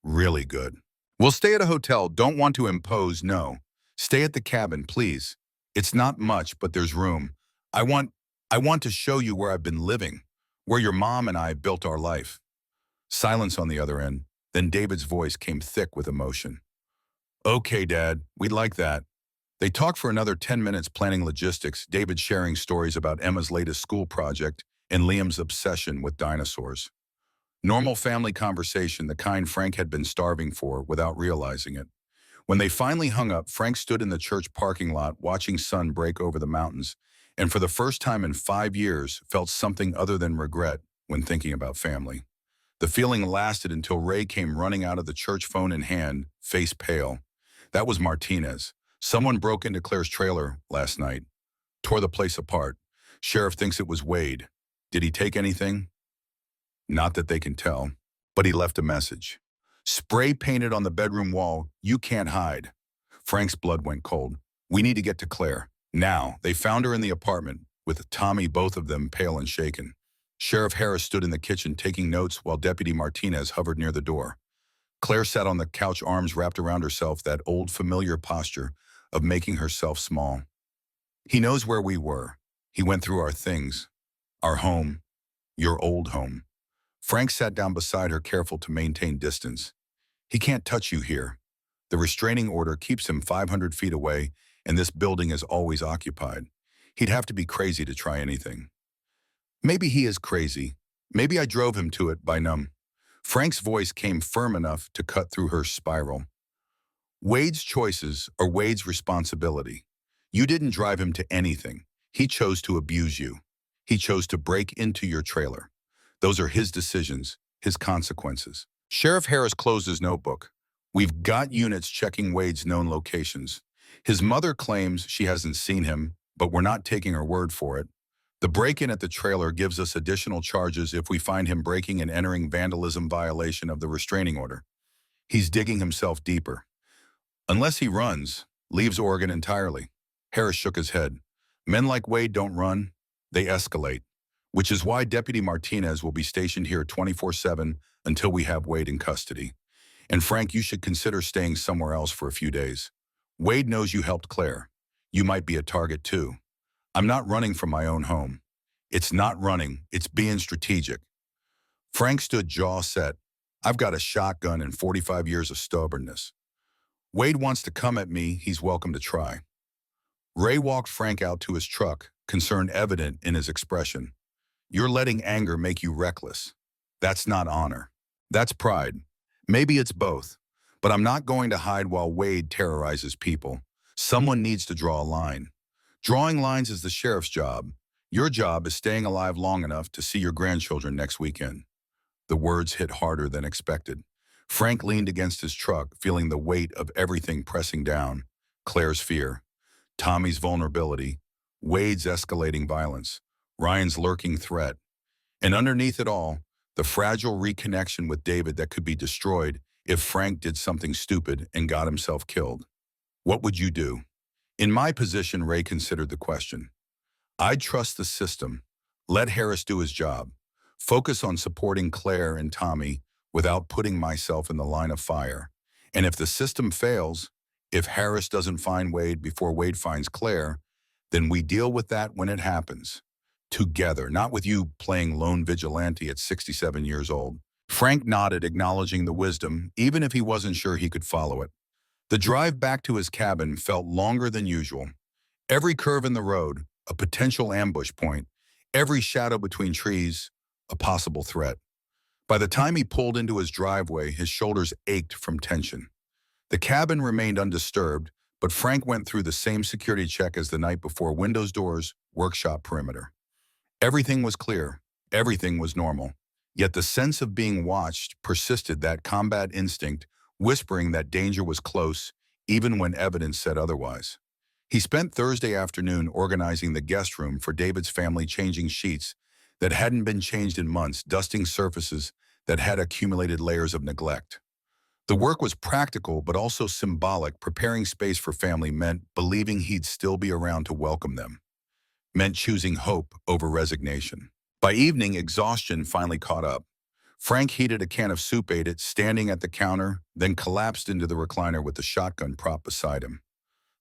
Really good. We'll stay at a hotel. Don't want to impose, no. Stay at the cabin, please. It's not much, but there's room. I want to show you where I've been living, where your mom and I built our life. Silence on the other end. Then David's voice came thick with emotion. Okay, Dad, we'd like that. They talked for another 10 minutes planning logistics, David sharing stories about Emma's latest school project and Liam's obsession with dinosaurs. Normal family conversation, the kind Frank had been starving for without realizing it. When they finally hung up, Frank stood in the church parking lot watching sun break over the mountains, and for the first time in 5 years felt something other than regret when thinking about family. The feeling lasted until Ray came running out of the church, phone in hand, face pale. That was Martinez. Someone broke into Claire's trailer last night, tore the place apart. Sheriff thinks it was Wade. Did he take anything? Not that they can tell, but he left a message. Spray painted on the bedroom wall, you can't hide. Frank's blood went cold. We need to get to Claire. Now, they found her in the apartment, with Tommy, both of them pale and shaken. Sheriff Harris stood in the kitchen taking notes while Deputy Martinez hovered near the door. Claire sat on the couch, arms wrapped around herself, that old familiar posture of making herself small. He knows where we were. He went through our things. Our home. Your old home. Frank sat down beside her, careful to maintain distance. He can't touch you here. The restraining order keeps him 500 feet away, and this building is always occupied. He'd have to be crazy to try anything. Maybe he is crazy. Maybe I drove him to it by numb. Frank's voice came firm enough to cut through her spiral. Wade's choices are Wade's responsibility. You didn't drive him to anything. He chose to abuse you. He chose to break into your trailer. Those are his decisions, his consequences. Sheriff Harris closed his notebook. We've got units checking Wade's known locations. His mother claims she hasn't seen him, but we're not taking her word for it. The break-in at the trailer gives us additional charges if we find him breaking and entering vandalism violation of the restraining order. He's digging himself deeper. Unless he runs, leaves Oregon entirely. Harris shook his head. Men like Wade don't run, they escalate, which is why Deputy Martinez will be stationed here 24/7 until we have Wade in custody. And Frank, you should consider staying somewhere else for a few days. Wade knows you helped Claire. You might be a target too. I'm not running from my own home. It's not running, it's being strategic. Frank stood jaw set. I've got a shotgun and 45 years of stubbornness. Wade wants to come at me, he's welcome to try. Ray walked Frank out to his truck, concern evident in his expression. You're letting anger make you reckless. That's not honor. That's pride. Maybe it's both. But I'm not going to hide while Wade terrorizes people. Someone needs to draw a line. Drawing lines is the sheriff's job. Your job is staying alive long enough to see your grandchildren next weekend. The words hit harder than expected. Frank leaned against his truck, feeling the weight of everything pressing down. Claire's fear, Tommy's vulnerability, Wade's escalating violence, Ryan's lurking threat, and underneath it all, the fragile reconnection with David that could be destroyed if Frank did something stupid and got himself killed. What would you do? In my position, Ray considered the question. I'd trust the system, let Harris do his job, focus on supporting Claire and Tommy without putting myself in the line of fire. And if the system fails, if Harris doesn't find Wade before Wade finds Claire, then we deal with that when it happens. Together, not with you playing lone vigilante at 67 years old. Frank nodded, acknowledging the wisdom, even if he wasn't sure he could follow it. The drive back to his cabin felt longer than usual. Every curve in the road, a potential ambush point. Every shadow between trees, a possible threat. By the time he pulled into his driveway, his shoulders ached from tension. The cabin remained undisturbed, but Frank went through the same security check as the night before: windows, doors, workshop perimeter. Everything was clear. Everything was normal. Yet the sense of being watched persisted, that combat instinct, whispering that danger was close, even when evidence said otherwise. He spent Thursday afternoon organizing the guest room for David's family, changing sheets that hadn't been changed in months, dusting surfaces that had accumulated layers of neglect. The work was practical but also symbolic. Preparing space for family meant believing he'd still be around to welcome them, meant choosing hope over resignation. By evening, exhaustion finally caught up. Frank heated a can of soup, ate it, standing at the counter, then collapsed into the recliner with the shotgun prop beside him.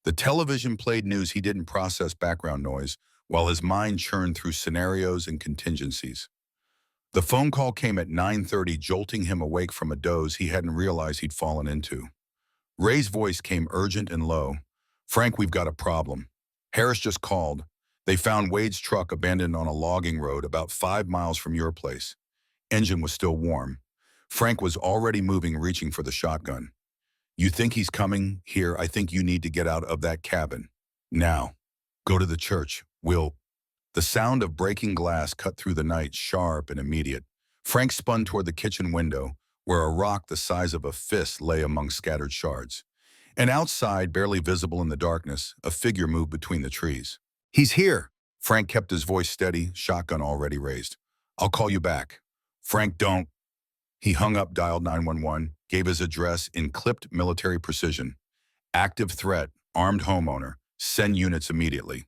The television played news he didn't process, background noise, while his mind churned through scenarios and contingencies. The phone call came at 9:30, jolting him awake from a doze he hadn't realized he'd fallen into. Ray's voice came urgent and low. Frank, we've got a problem. Harris just called. They found Wade's truck abandoned on a logging road about 5 miles from your place. Engine was still warm. Frank was already moving, reaching for the shotgun. You think he's coming here? I think you need to get out of that cabin. Now. Go to the church. The sound of breaking glass cut through the night, sharp and immediate. Frank spun toward the kitchen window, where a rock the size of a fist lay among scattered shards. And outside, barely visible in the darkness, a figure moved between the trees. He's here! Frank kept his voice steady, shotgun already raised. I'll call you back. Frank, don't. He hung up, dialed 911, gave his address in clipped military precision. Active threat, armed homeowner, send units immediately.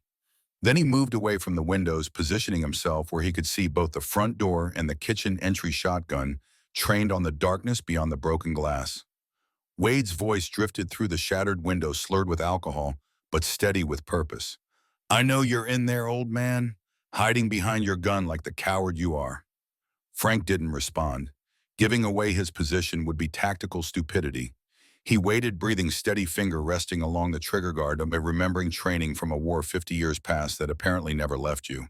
Then he moved away from the windows, positioning himself where he could see both the front door and the kitchen entry, shotgun trained on the darkness beyond the broken glass. Wade's voice drifted through the shattered window, slurred with alcohol, but steady with purpose. I know you're in there, old man, hiding behind your gun like the coward you are. Frank didn't respond. Giving away his position would be tactical stupidity. He waited, breathing, steady finger resting along the trigger guard, remembering training from a war 50 years past that apparently never left you.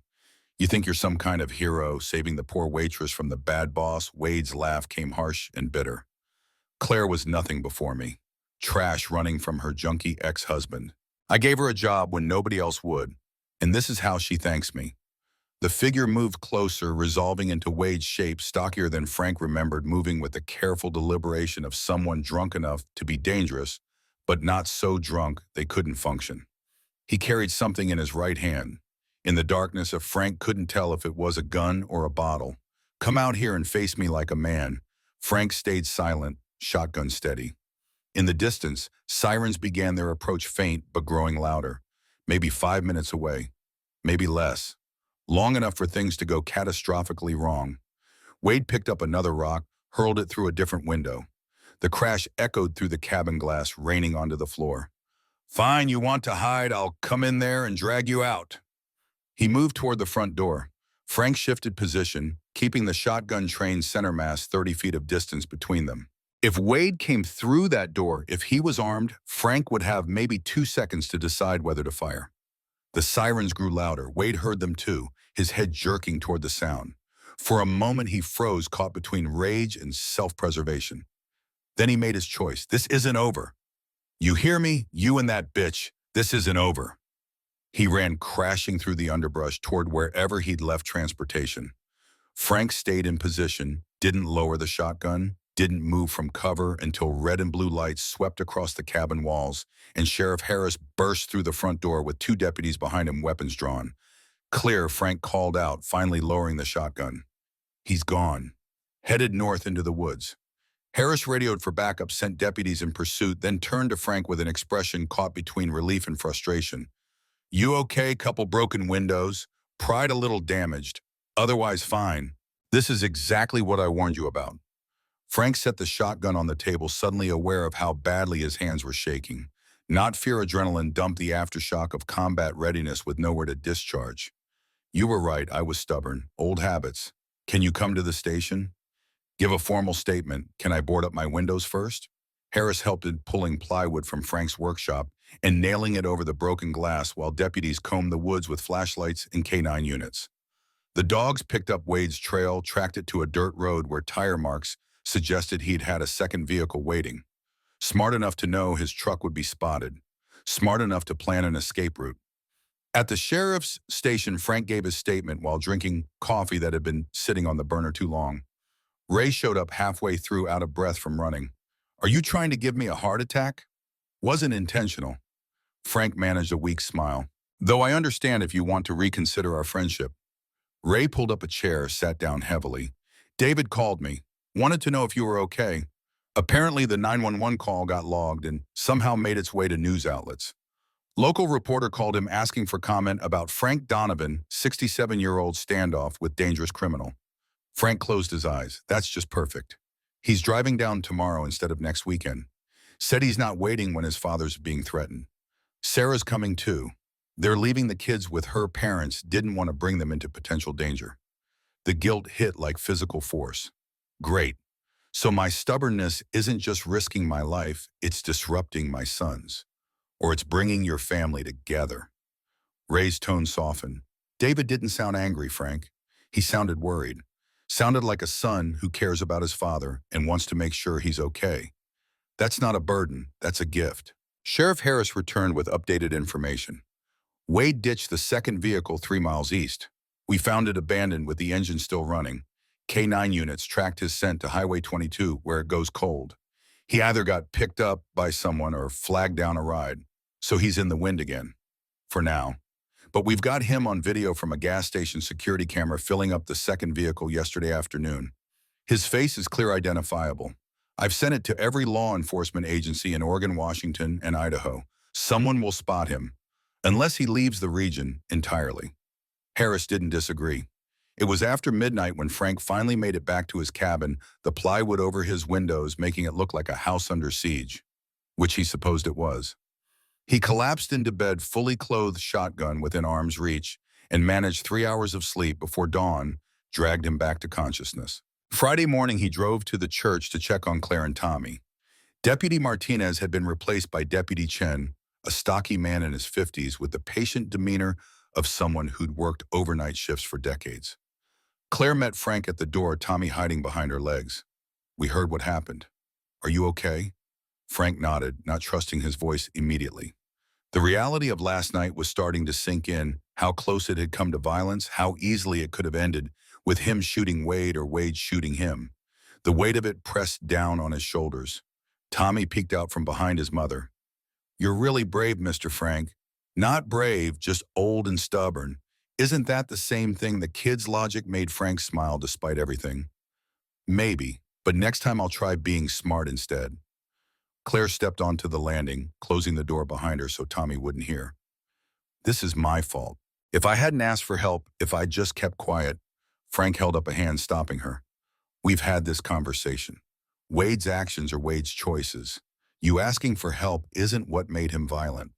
You think you're some kind of hero, saving the poor waitress from the bad boss. Wade's laugh came harsh and bitter. Claire was nothing before me. Trash running from her junkie ex-husband. I gave her a job when nobody else would, and this is how she thanks me. The figure moved closer, resolving into Wade's shape, stockier than Frank remembered, moving with the careful deliberation of someone drunk enough to be dangerous, but not so drunk they couldn't function. He carried something in his right hand. In the darkness, Frank couldn't tell if it was a gun or a bottle. Come out here and face me like a man. Frank stayed silent, shotgun steady. In the distance, sirens began their approach, faint but growing louder. Maybe 5 minutes away. Maybe less. Long enough for things to go catastrophically wrong. Wade picked up another rock, hurled it through a different window. The crash echoed through the cabin glass, raining onto the floor. Fine, you want to hide, I'll come in there and drag you out. He moved toward the front door. Frank shifted position, keeping the shotgun trained center mass 30 feet of distance between them. If Wade came through that door, if he was armed, Frank would have maybe 2 seconds to decide whether to fire. The sirens grew louder. Wade heard them too, his head jerking toward the sound. For a moment he froze, caught between rage and self-preservation. Then he made his choice. This isn't over. You hear me? You and that bitch. This isn't over. He ran crashing through the underbrush toward wherever he'd left transportation. Frank stayed in position, didn't lower the shotgun, didn't move from cover until red and blue lights swept across the cabin walls, and Sheriff Harris burst through the front door with 2 deputies behind him, weapons drawn. Clear, Frank called out, finally lowering the shotgun. He's gone. Headed north into the woods. Harris radioed for backup, sent deputies in pursuit, then turned to Frank with an expression caught between relief and frustration. You okay? Couple broken windows. Pride a little damaged. Otherwise fine. This is exactly what I warned you about. Frank set the shotgun on the table, suddenly aware of how badly his hands were shaking. Not fear, adrenaline dumped, the aftershock of combat readiness with nowhere to discharge. You were right, I was stubborn. Old habits. Can you come to the station? Give a formal statement. Can I board up my windows first? Harris helped in pulling plywood from Frank's workshop and nailing it over the broken glass while deputies combed the woods with flashlights and K9 units. The dogs picked up Wade's trail, tracked it to a dirt road where tire marks suggested he'd had a second vehicle waiting. Smart enough to know his truck would be spotted. Smart enough to plan an escape route. At the sheriff's station, Frank gave his statement while drinking coffee that had been sitting on the burner too long. Ray showed up halfway through, out of breath from running. Are you trying to give me a heart attack? Wasn't intentional. Frank managed a weak smile. Though I understand if you want to reconsider our friendship. Ray pulled up a chair, sat down heavily. David called me. Wanted to know if you were okay. Apparently the 911 call got logged and somehow made its way to news outlets. Local reporter called him asking for comment about Frank Donovan, 67-year-old standoff with dangerous criminal. Frank closed his eyes. That's just perfect. He's driving down tomorrow instead of next weekend. Said he's not waiting when his father's being threatened. Sarah's coming too. They're leaving the kids with her parents, didn't want to bring them into potential danger. The guilt hit like physical force. Great. So my stubbornness isn't just risking my life, it's disrupting my son's. Or it's bringing your family together. Ray's tone softened. David didn't sound angry, Frank. He sounded worried. Sounded like a son who cares about his father and wants to make sure he's okay. That's not a burden, that's a gift. Sheriff Harris returned with updated information. Wade ditched the second vehicle 3 miles east. We found it abandoned with the engine still running. K9 units tracked his scent to Highway 22, where it goes cold. He either got picked up by someone or flagged down a ride, so he's in the wind again. For now. But we've got him on video from a gas station security camera filling up the second vehicle yesterday afternoon. His face is clear, identifiable. I've sent it to every law enforcement agency in Oregon, Washington, and Idaho. Someone will spot him, unless he leaves the region entirely. Harris didn't disagree. It was after midnight when Frank finally made it back to his cabin, the plywood over his windows making it look like a house under siege, which he supposed it was. He collapsed into bed, fully clothed, shotgun within arm's reach, and managed 3 hours of sleep before dawn dragged him back to consciousness. Friday morning, he drove to the church to check on Claire and Tommy. Deputy Martinez had been replaced by Deputy Chen, a stocky man in his 50s with the patient demeanor of someone who'd worked overnight shifts for decades. Claire met Frank at the door, Tommy hiding behind her legs. "We heard what happened. Are you okay?" Frank nodded, not trusting his voice immediately. The reality of last night was starting to sink in, how close it had come to violence, how easily it could have ended, with him shooting Wade or Wade shooting him. The weight of it pressed down on his shoulders. Tommy peeked out from behind his mother. "You're really brave, Mr. Frank." "Not brave, just old and stubborn." Isn't that the same thing? The kid's logic made Frank smile despite everything. "Maybe, but next time I'll try being smart instead." Claire stepped onto the landing, closing the door behind her so Tommy wouldn't hear. "This is my fault. If I hadn't asked for help, if I'd just kept quiet." Frank held up a hand, stopping her. "We've had this conversation. Wade's actions are Wade's choices. You asking for help isn't what made him violent.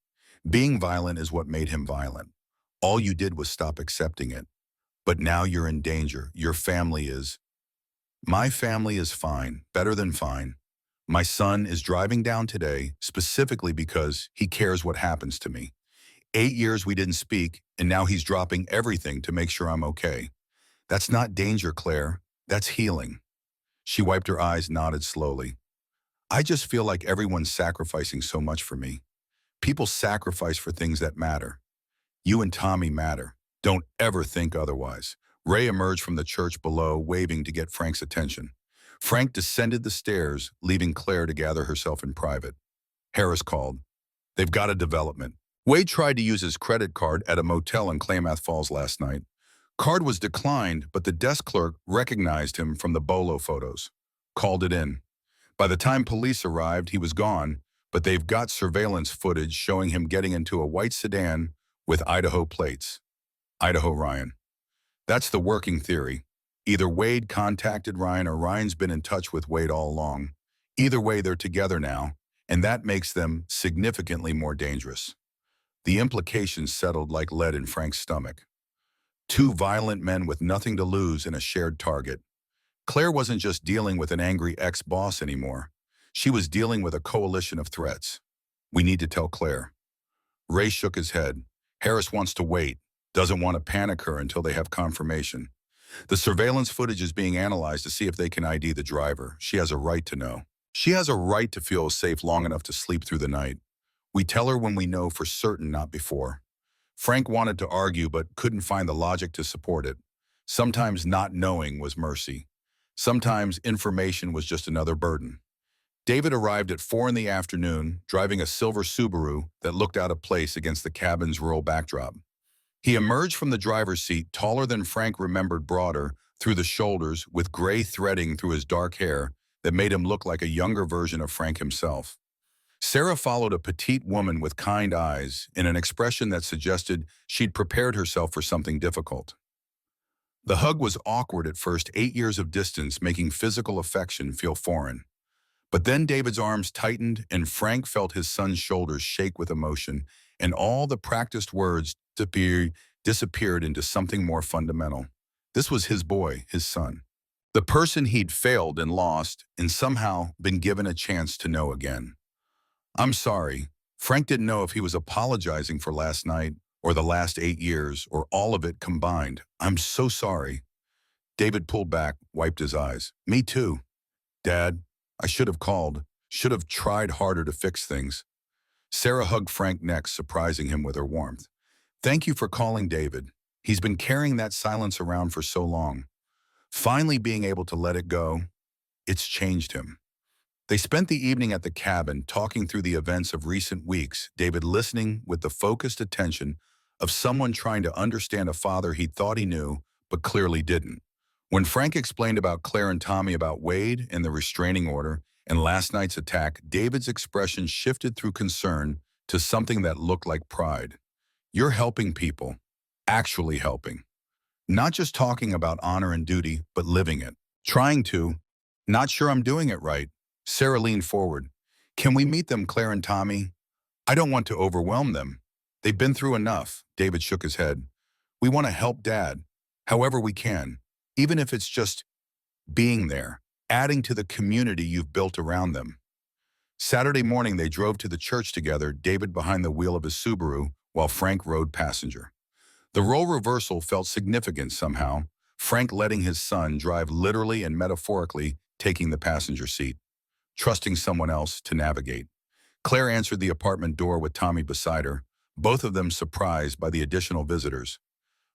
Being violent is what made him violent. All you did was stop accepting it. But now you're in danger. Your family is." "My family is fine, better than fine. My son is driving down today specifically because he cares what happens to me. 8 years we didn't speak, and now he's dropping everything to make sure I'm okay. That's not danger, Claire. That's healing." She wiped her eyes, nodded slowly. "I just feel like everyone's sacrificing so much for me. People sacrifice for things that matter. You and Tommy matter. Don't ever think otherwise." Ray emerged from the church below, waving to get Frank's attention. Frank descended the stairs, leaving Claire to gather herself in private. Harris called. "They've got a development. Wade tried to use his credit card at a motel in Klamath Falls last night. Card was declined, but the desk clerk recognized him from the bolo photos. Called it in. By the time police arrived, he was gone, but they've got surveillance footage showing him getting into a white sedan with Idaho plates. Idaho Ryan. That's the working theory. Either Wade contacted Ryan or Ryan's been in touch with Wade all along. Either way, they're together now, and that makes them significantly more dangerous." The implications settled like lead in Frank's stomach. Two violent men with nothing to lose and a shared target. Claire wasn't just dealing with an angry ex-boss anymore. She was dealing with a coalition of threats. "We need to tell Claire." Ray shook his head. "Harris wants to wait, doesn't want to panic her until they have confirmation. The surveillance footage is being analyzed to see if they can ID the driver. She has a right to know. She has a right to feel safe long enough to sleep through the night. We tell her when we know for certain, not before." Frank wanted to argue but couldn't find the logic to support it. Sometimes not knowing was mercy. Sometimes information was just another burden. David arrived at 4 in the afternoon, driving a silver Subaru that looked out of place against the cabin's rural backdrop. He emerged from the driver's seat, taller than Frank remembered, broader through the shoulders, with gray threading through his dark hair that made him look like a younger version of Frank himself. Sarah followed, a petite woman with kind eyes and an expression that suggested she'd prepared herself for something difficult. The hug was awkward at first, 8 years of distance making physical affection feel foreign. But then David's arms tightened and Frank felt his son's shoulders shake with emotion, and all the practiced words disappeared into something more fundamental. This was his boy, his son. The person he'd failed and lost and somehow been given a chance to know again. "I'm sorry." Frank didn't know if he was apologizing for last night or the last 8 years or all of it combined. "I'm so sorry." David pulled back, wiped his eyes. "Me too. Dad, I should have called, should have tried harder to fix things." Sarah hugged Frank next, surprising him with her warmth. "Thank you for calling, David. He's been carrying that silence around for so long. Finally being able to let it go, it's changed him." They spent the evening at the cabin, talking through the events of recent weeks, David listening with the focused attention of someone trying to understand a father he thought he knew, but clearly didn't. When Frank explained about Claire and Tommy, about Wade and the restraining order, and last night's attack, David's expression shifted through concern to something that looked like pride. "You're helping people. Actually helping. Not just talking about honor and duty, but living it. Trying to. Not sure I'm doing it right." Sarah leaned forward. "Can we meet them, Claire and Tommy? I don't want to overwhelm them. They've been through enough." David shook his head. "We want to help Dad, however we can, even if it's just being there, adding to the community you've built around them." Saturday morning, they drove to the church together, David behind the wheel of his Subaru, while Frank rode passenger. The role reversal felt significant somehow, Frank letting his son drive literally and metaphorically, taking the passenger seat, trusting someone else to navigate. Claire answered the apartment door with Tommy beside her, both of them surprised by the additional visitors.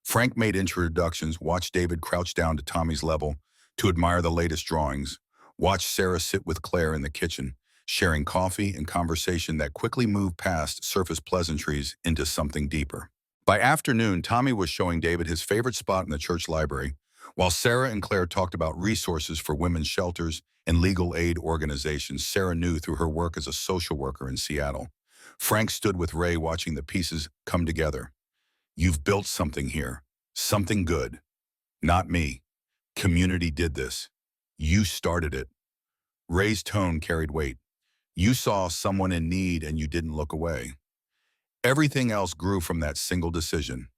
Frank made introductions, watched David crouch down to Tommy's level to admire the latest drawings, watched Sarah sit with Claire in the kitchen, sharing coffee and conversation that quickly moved past surface pleasantries into something deeper. By afternoon, Tommy was showing David his favorite spot in the church library, while Sarah and Claire talked about resources for women's shelters and legal aid organizations Sarah knew through her work as a social worker in Seattle. Frank stood with Ray watching the pieces come together. You've built something here. Something good. Not me. Community did this. You started it. Ray's tone carried weight. You saw someone in need and you didn't look away. Everything else grew from that single decision.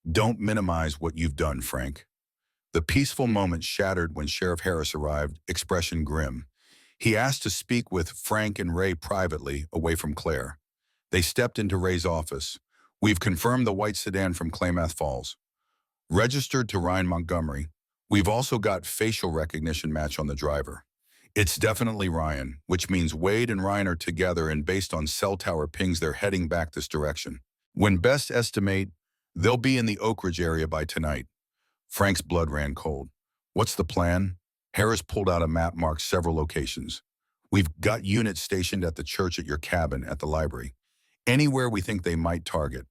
Don't minimize what you've done, Frank. The peaceful moment shattered when Sheriff Harris arrived, expression grim. He asked to speak with Frank and Ray privately, away from Claire. They stepped into Ray's office. We've confirmed the white sedan from Klamath Falls. Registered to Ryan Montgomery. We've also got facial recognition match on the driver. It's definitely Ryan, which means Wade and Ryan are together, and based on cell tower pings, they're heading back this direction. When best estimate, they'll be in the Oak Ridge area by tonight. Frank's blood ran cold. What's the plan? Harris pulled out a map, marked several locations. We've got units stationed at the church, at your cabin, at the library. Anywhere we think they might target.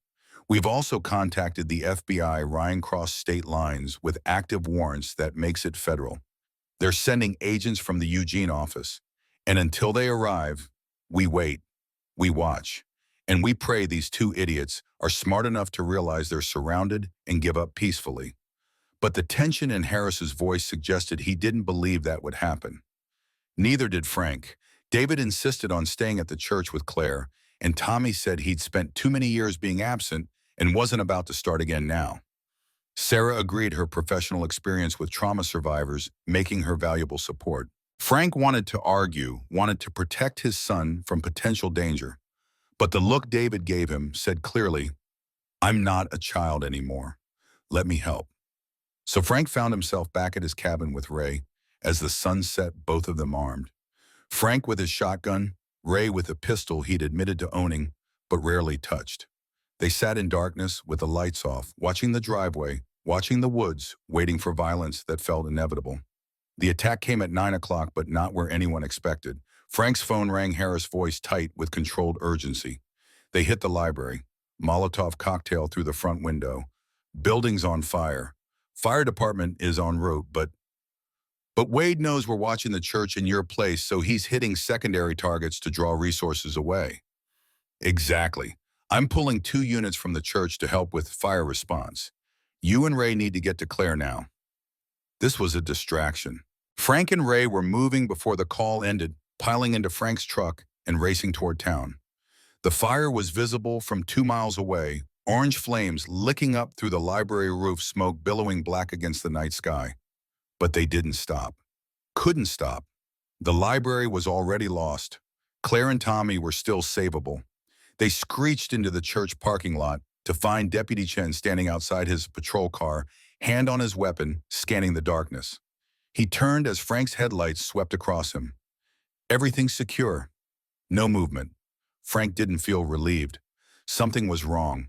We've also contacted the FBI Ryan Cross state lines with active warrants that makes it federal. They're sending agents from the Eugene office. And until they arrive, we wait, we watch, and we pray these two idiots are smart enough to realize they're surrounded and give up peacefully. But the tension in Harris's voice suggested he didn't believe that would happen. Neither did Frank. David insisted on staying at the church with Claire, and Tommy said he'd spent too many years being absent and wasn't about to start again now. Sarah agreed, her professional experience with trauma survivors making her valuable support. Frank wanted to argue, wanted to protect his son from potential danger. But the look David gave him said clearly, I'm not a child anymore. Let me help. So Frank found himself back at his cabin with Ray as the sun set, both of them armed. Frank with his shotgun, Ray with a pistol he'd admitted to owning, but rarely touched. They sat in darkness with the lights off, watching the driveway, watching the woods, waiting for violence that felt inevitable. The attack came at 9 o'clock, but not where anyone expected. Frank's phone rang, Harris' voice tight with controlled urgency. They hit the library. Molotov cocktail through the front window. Building's on fire. Fire department is en route, but Wade knows we're watching the church in your place, so he's hitting secondary targets to draw resources away. Exactly. I'm pulling 2 units from the church to help with fire response. You and Ray need to get to Claire now. This was a distraction. Frank and Ray were moving before the call ended, piling into Frank's truck and racing toward town. The fire was visible from 2 miles away, orange flames licking up through the library roof, smoke billowing black against the night sky. But they didn't stop. Couldn't stop. The library was already lost. Claire and Tommy were still savable. They screeched into the church parking lot to find Deputy Chen standing outside his patrol car, hand on his weapon, scanning the darkness. He turned as Frank's headlights swept across him. Everything secure. No movement. Frank didn't feel relieved. Something was wrong.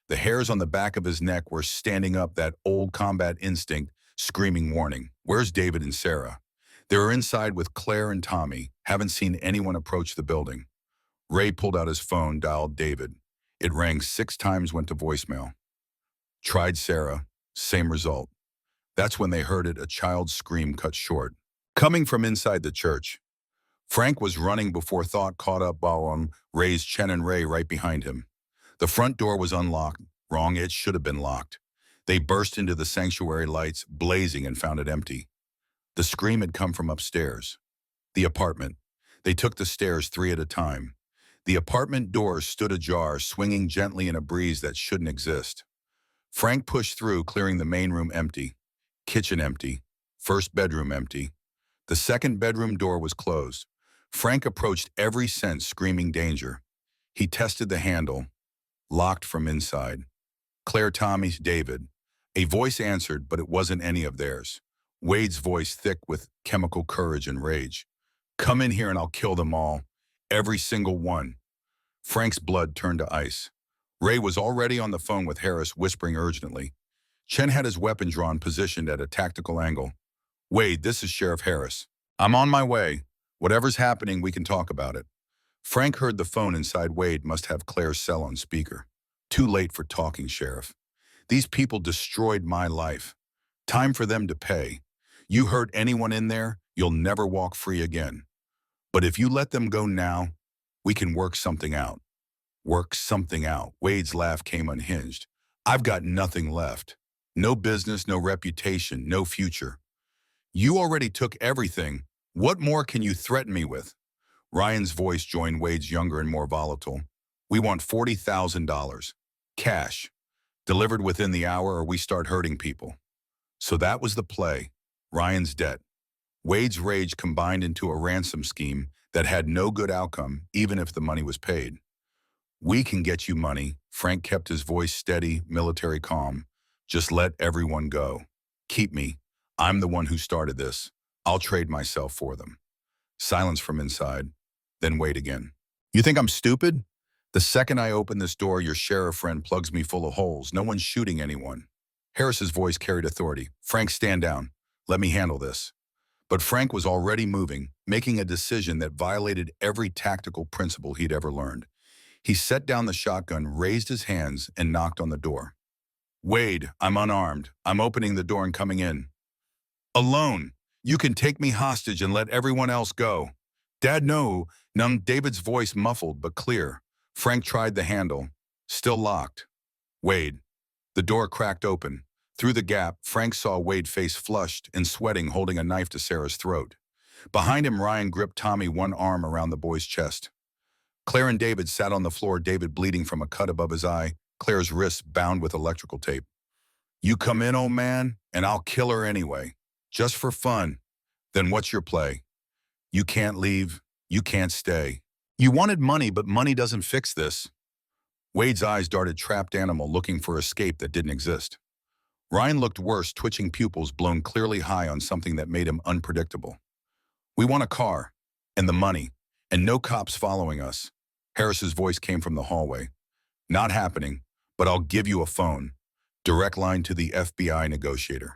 The hairs on the back of his neck were standing up, that old combat instinct, screaming warning. Where's David and Sarah? They were inside with Claire and Tommy. Haven't seen anyone approach the building. Ray pulled out his phone, dialed David. It rang 6 times, went to voicemail. Tried Sarah. Same result. That's when they heard it, a child's scream cut short. Coming from inside the church. Frank was running before thought caught up on Ray's Chen and Ray right behind him. The front door was unlocked. Wrong, it should have been locked. They burst into the sanctuary, lights blazing, and found it empty. The scream had come from upstairs. The apartment. They took the stairs 3 at a time. The apartment doors stood ajar, swinging gently in a breeze that shouldn't exist. Frank pushed through, clearing the main room empty. Kitchen empty. First bedroom empty. The second bedroom door was closed. Frank approached every sense, screaming danger. He tested the handle, locked from inside. Claire, Tommy, David. A voice answered, but it wasn't any of theirs. Wade's voice thick with chemical courage and rage. Come in here and I'll kill them all. Every single one. Frank's blood turned to ice. Ray was already on the phone with Harris, whispering urgently. Chen had his weapon drawn, positioned at a tactical angle. Wade, this is Sheriff Harris. I'm on my way. Whatever's happening, we can talk about it. Frank heard the phone inside. Wade must have Claire's cell on speaker. Too late for talking, Sheriff. These people destroyed my life. Time for them to pay. You hurt anyone in there, you'll never walk free again. But if you let them go now, we can work something out. Work something out. Wade's laugh came unhinged. I've got nothing left. No business, no reputation, no future. You already took everything. What more can you threaten me with? Ryan's voice joined Wade's, younger and more volatile. We want $40,000. Cash. Delivered within the hour or we start hurting people. So that was the play. Ryan's debt. Wade's rage combined into a ransom scheme that had no good outcome, even if the money was paid. We can get you money. Frank kept his voice steady, military calm. Just let everyone go. Keep me. I'm the one who started this. I'll trade myself for them. Silence from inside. Then Wade again. You think I'm stupid? The second I open this door, your sheriff friend plugs me full of holes. No one's shooting anyone. Harris's voice carried authority. Frank, stand down. Let me handle this. But Frank was already moving, making a decision that violated every tactical principle he'd ever learned. He set down the shotgun, raised his hands, and knocked on the door. Wade, I'm unarmed. I'm opening the door and coming in. Alone. You can take me hostage and let everyone else go. Dad, no. None. David's voice muffled but clear. Frank tried the handle. Still locked. Wade. The door cracked open. Through the gap, Frank saw Wade, face flushed and sweating, holding a knife to Sarah's throat. Behind him, Ryan gripped Tommy, one arm around the boy's chest. Claire and David sat on the floor, David bleeding from a cut above his eye, Claire's wrists bound with electrical tape. You come in, old man, and I'll kill her anyway. Just for fun. Then what's your play? You can't leave. You can't stay. You wanted money, but money doesn't fix this. Wade's eyes darted, trapped animal looking for escape that didn't exist. Ryan looked worse, twitching pupils blown clearly high on something that made him unpredictable. We want a car, and the money, and no cops following us. Harris's voice came from the hallway. Not happening, but I'll give you a phone. Direct line to the FBI negotiator.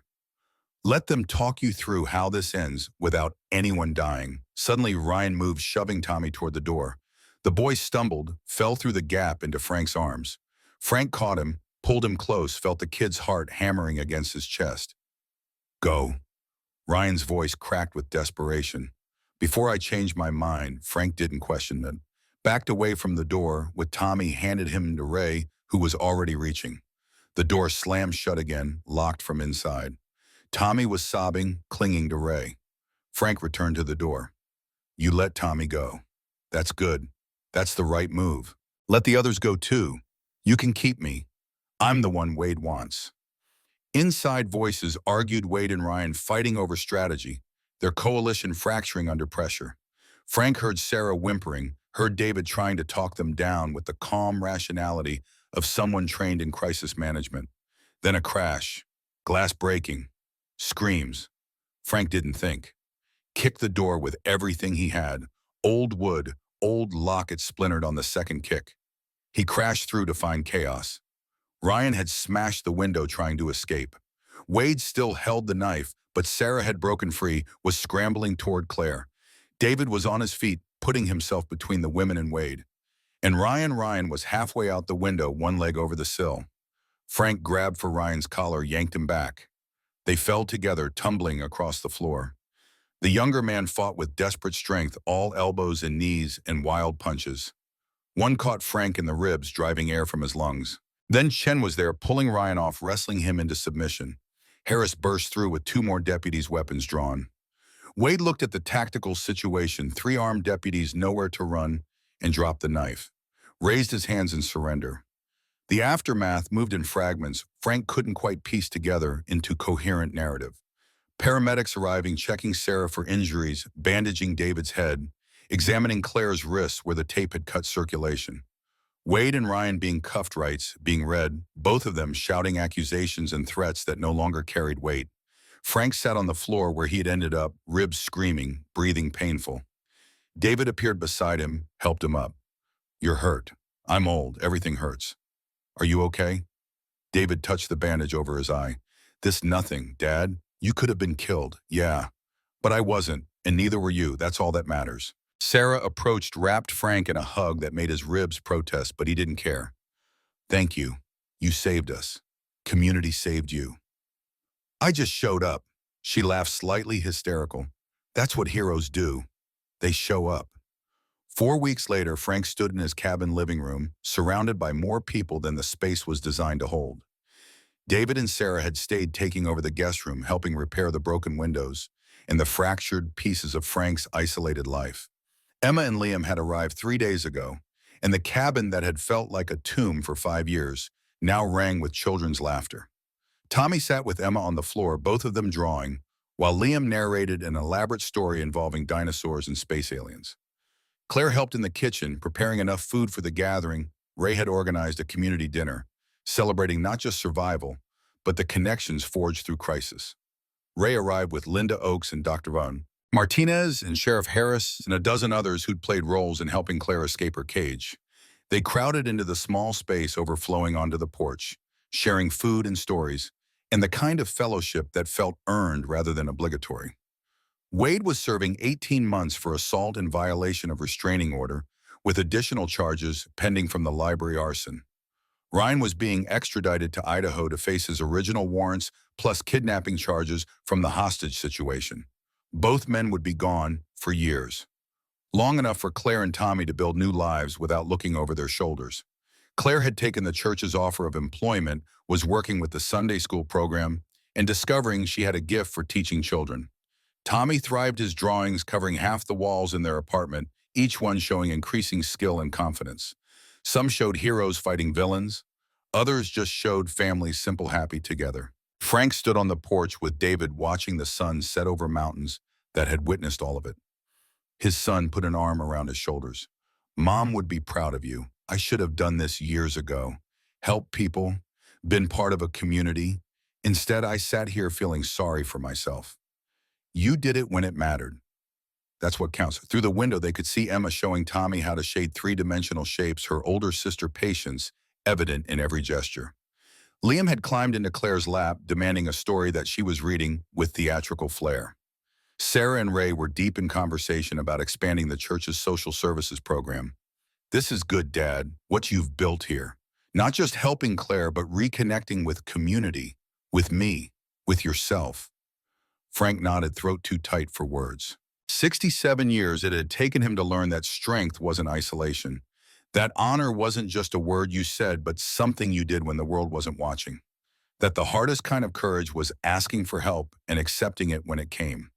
Let them talk you through how this ends without anyone dying. Suddenly, Ryan moved, shoving Tommy toward the door. The boy stumbled, fell through the gap into Frank's arms. Frank caught him, pulled him close, felt the kid's heart hammering against his chest. Go. Ryan's voice cracked with desperation. Before I changed my mind, Frank didn't question it. Backed away from the door, with Tommy handed him to Ray, who was already reaching. The door slammed shut again, locked from inside. Tommy was sobbing, clinging to Ray. Frank returned to the door. You let Tommy go. That's good. That's the right move. Let the others go too. You can keep me. I'm the one Wade wants. Inside voices argued, Wade and Ryan fighting over strategy, their coalition fracturing under pressure. Frank heard Sarah whimpering, heard David trying to talk them down with the calm rationality of someone trained in crisis management. Then a crash, glass breaking, screams. Frank didn't think. Kicked the door with everything he had. Old wood, old locket splintered on the second kick. He crashed through to find chaos. Ryan had smashed the window trying to escape. Wade still held the knife, but Sarah had broken free, was scrambling toward Claire. David was on his feet, putting himself between the women and Wade. And Ryan was halfway out the window, one leg over the sill. Frank grabbed for Ryan's collar, yanked him back. They fell together, tumbling across the floor. The younger man fought with desperate strength, all elbows and knees and wild punches. One caught Frank in the ribs, driving air from his lungs. Then Chen was there, pulling Ryan off, wrestling him into submission. Harris burst through with two more deputies' weapons drawn. Wade looked at the tactical situation, three armed deputies nowhere to run, and dropped the knife. Raised his hands in surrender. The aftermath moved in fragments Frank couldn't quite piece together into coherent narrative. Paramedics arriving, checking Sarah for injuries, bandaging David's head. examining Claire's wrists where the tape had cut circulation. Wade and Ryan being cuffed rights, being read, both of them shouting accusations and threats that no longer carried weight. Frank sat on the floor where he had ended up, ribs screaming, breathing painful. David appeared beside him, helped him up. "You're hurt. I'm old. Everything hurts. Are you okay?" David touched the bandage over his eye. "This nothing, Dad. You could have been killed. Yeah. But I wasn't, and neither were you. That's all that matters." Sarah approached, wrapped Frank in a hug that made his ribs protest, but he didn't care. "Thank you. You saved us. Community saved you." "I just showed up." She laughed, slightly hysterical. "That's what heroes do. They show up." 4 weeks later, Frank stood in his cabin living room, surrounded by more people than the space was designed to hold. David and Sarah had stayed, taking over the guest room, helping repair the broken windows and the fractured pieces of Frank's isolated life. Emma and Liam had arrived 3 days ago, and the cabin that had felt like a tomb for 5 years now rang with children's laughter. Tommy sat with Emma on the floor, both of them drawing, while Liam narrated an elaborate story involving dinosaurs and space aliens. Claire helped in the kitchen, preparing enough food for the gathering. Ray had organized a community dinner, celebrating not just survival, but the connections forged through crisis. Ray arrived with Linda Oakes and Dr. Von Martinez and Sheriff Harris and a dozen others who'd played roles in helping Claire escape her cage. They crowded into the small space overflowing onto the porch, sharing food and stories, and the kind of fellowship that felt earned rather than obligatory. Wade was serving 18 months for assault in violation of restraining order, with additional charges pending from the library arson. Ryan was being extradited to Idaho to face his original warrants plus kidnapping charges from the hostage situation. Both men would be gone for years, long enough for Claire and Tommy to build new lives without looking over their shoulders. Claire had taken the church's offer of employment, was working with the Sunday school program, and discovering she had a gift for teaching children. Tommy thrived, his drawings covering half the walls in their apartment, each one showing increasing skill and confidence. Some showed heroes fighting villains. Others just showed families simple, happy together. Frank stood on the porch with David, watching the sun set over mountains that had witnessed all of it. His son put an arm around his shoulders. "Mom would be proud of you. I should have done this years ago. Helped people, been part of a community. Instead, I sat here feeling sorry for myself." "You did it when it mattered. That's what counts." Through the window, they could see Emma showing Tommy how to shade three-dimensional shapes, her older sister patience evident in every gesture. Liam had climbed into Claire's lap, demanding a story that she was reading with theatrical flair. Sarah and Ray were deep in conversation about expanding the church's social services program. "This is good, Dad, what you've built here. Not just helping Claire, but reconnecting with community, with me, with yourself." Frank nodded, throat too tight for words. 67 years it had taken him to learn that strength wasn't isolation. That honor wasn't just a word you said, but something you did when the world wasn't watching. That the hardest kind of courage was asking for help and accepting it when it came.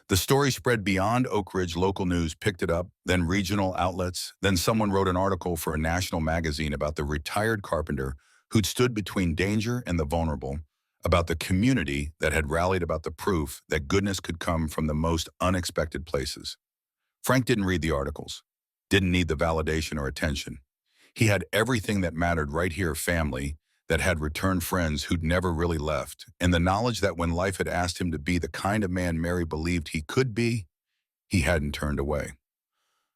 The story spread beyond Oak Ridge. Local news picked it up, then regional outlets. Then someone wrote an article for a national magazine about the retired carpenter who'd stood between danger and the vulnerable, about the community that had rallied about the proof that goodness could come from the most unexpected places. Frank didn't read the articles, didn't need the validation or attention. He had everything that mattered right here: family that had returned, friends who'd never really left, and the knowledge that when life had asked him to be the kind of man Mary believed he could be, he hadn't turned away.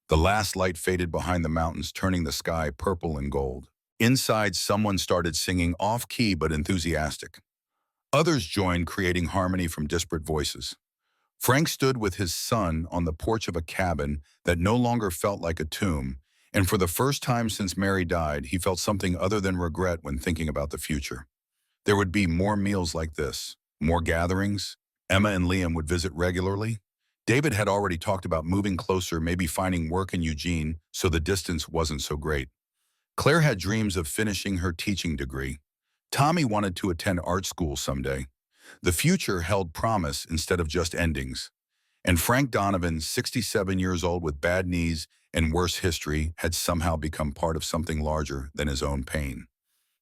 The last light faded behind the mountains, turning the sky purple and gold. Inside, someone started singing, off-key but enthusiastic. Others joined, creating harmony from disparate voices. Frank stood with his son on the porch of a cabin that no longer felt like a tomb, and for the first time since Mary died, he felt something other than regret when thinking about the future. There would be more meals like this, more gatherings. Emma and Liam would visit regularly. David had already talked about moving closer, maybe finding work in Eugene, so the distance wasn't so great. Claire had dreams of finishing her teaching degree. Tommy wanted to attend art school someday. The future held promise instead of just endings. And Frank Donovan, 67 years old with bad knees and worse history, had somehow become part of something larger than his own pain.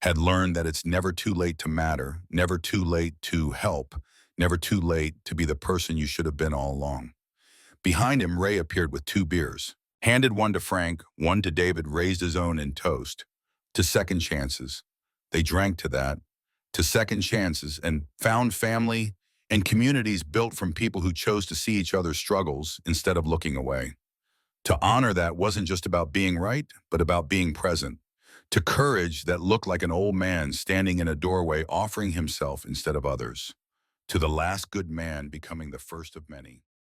Had learned that it's never too late to matter, never too late to help, never too late to be the person you should have been all along. Behind him, Ray appeared with 2 beers. Handed one to Frank, one to David, raised his own in toast. To second chances. They drank to that. To second chances and found family and communities built from people who chose to see each other's struggles instead of looking away. To honor that wasn't just about being right, but about being present. To courage that looked like an old man standing in a doorway offering himself instead of others. To the last good man becoming the first of many.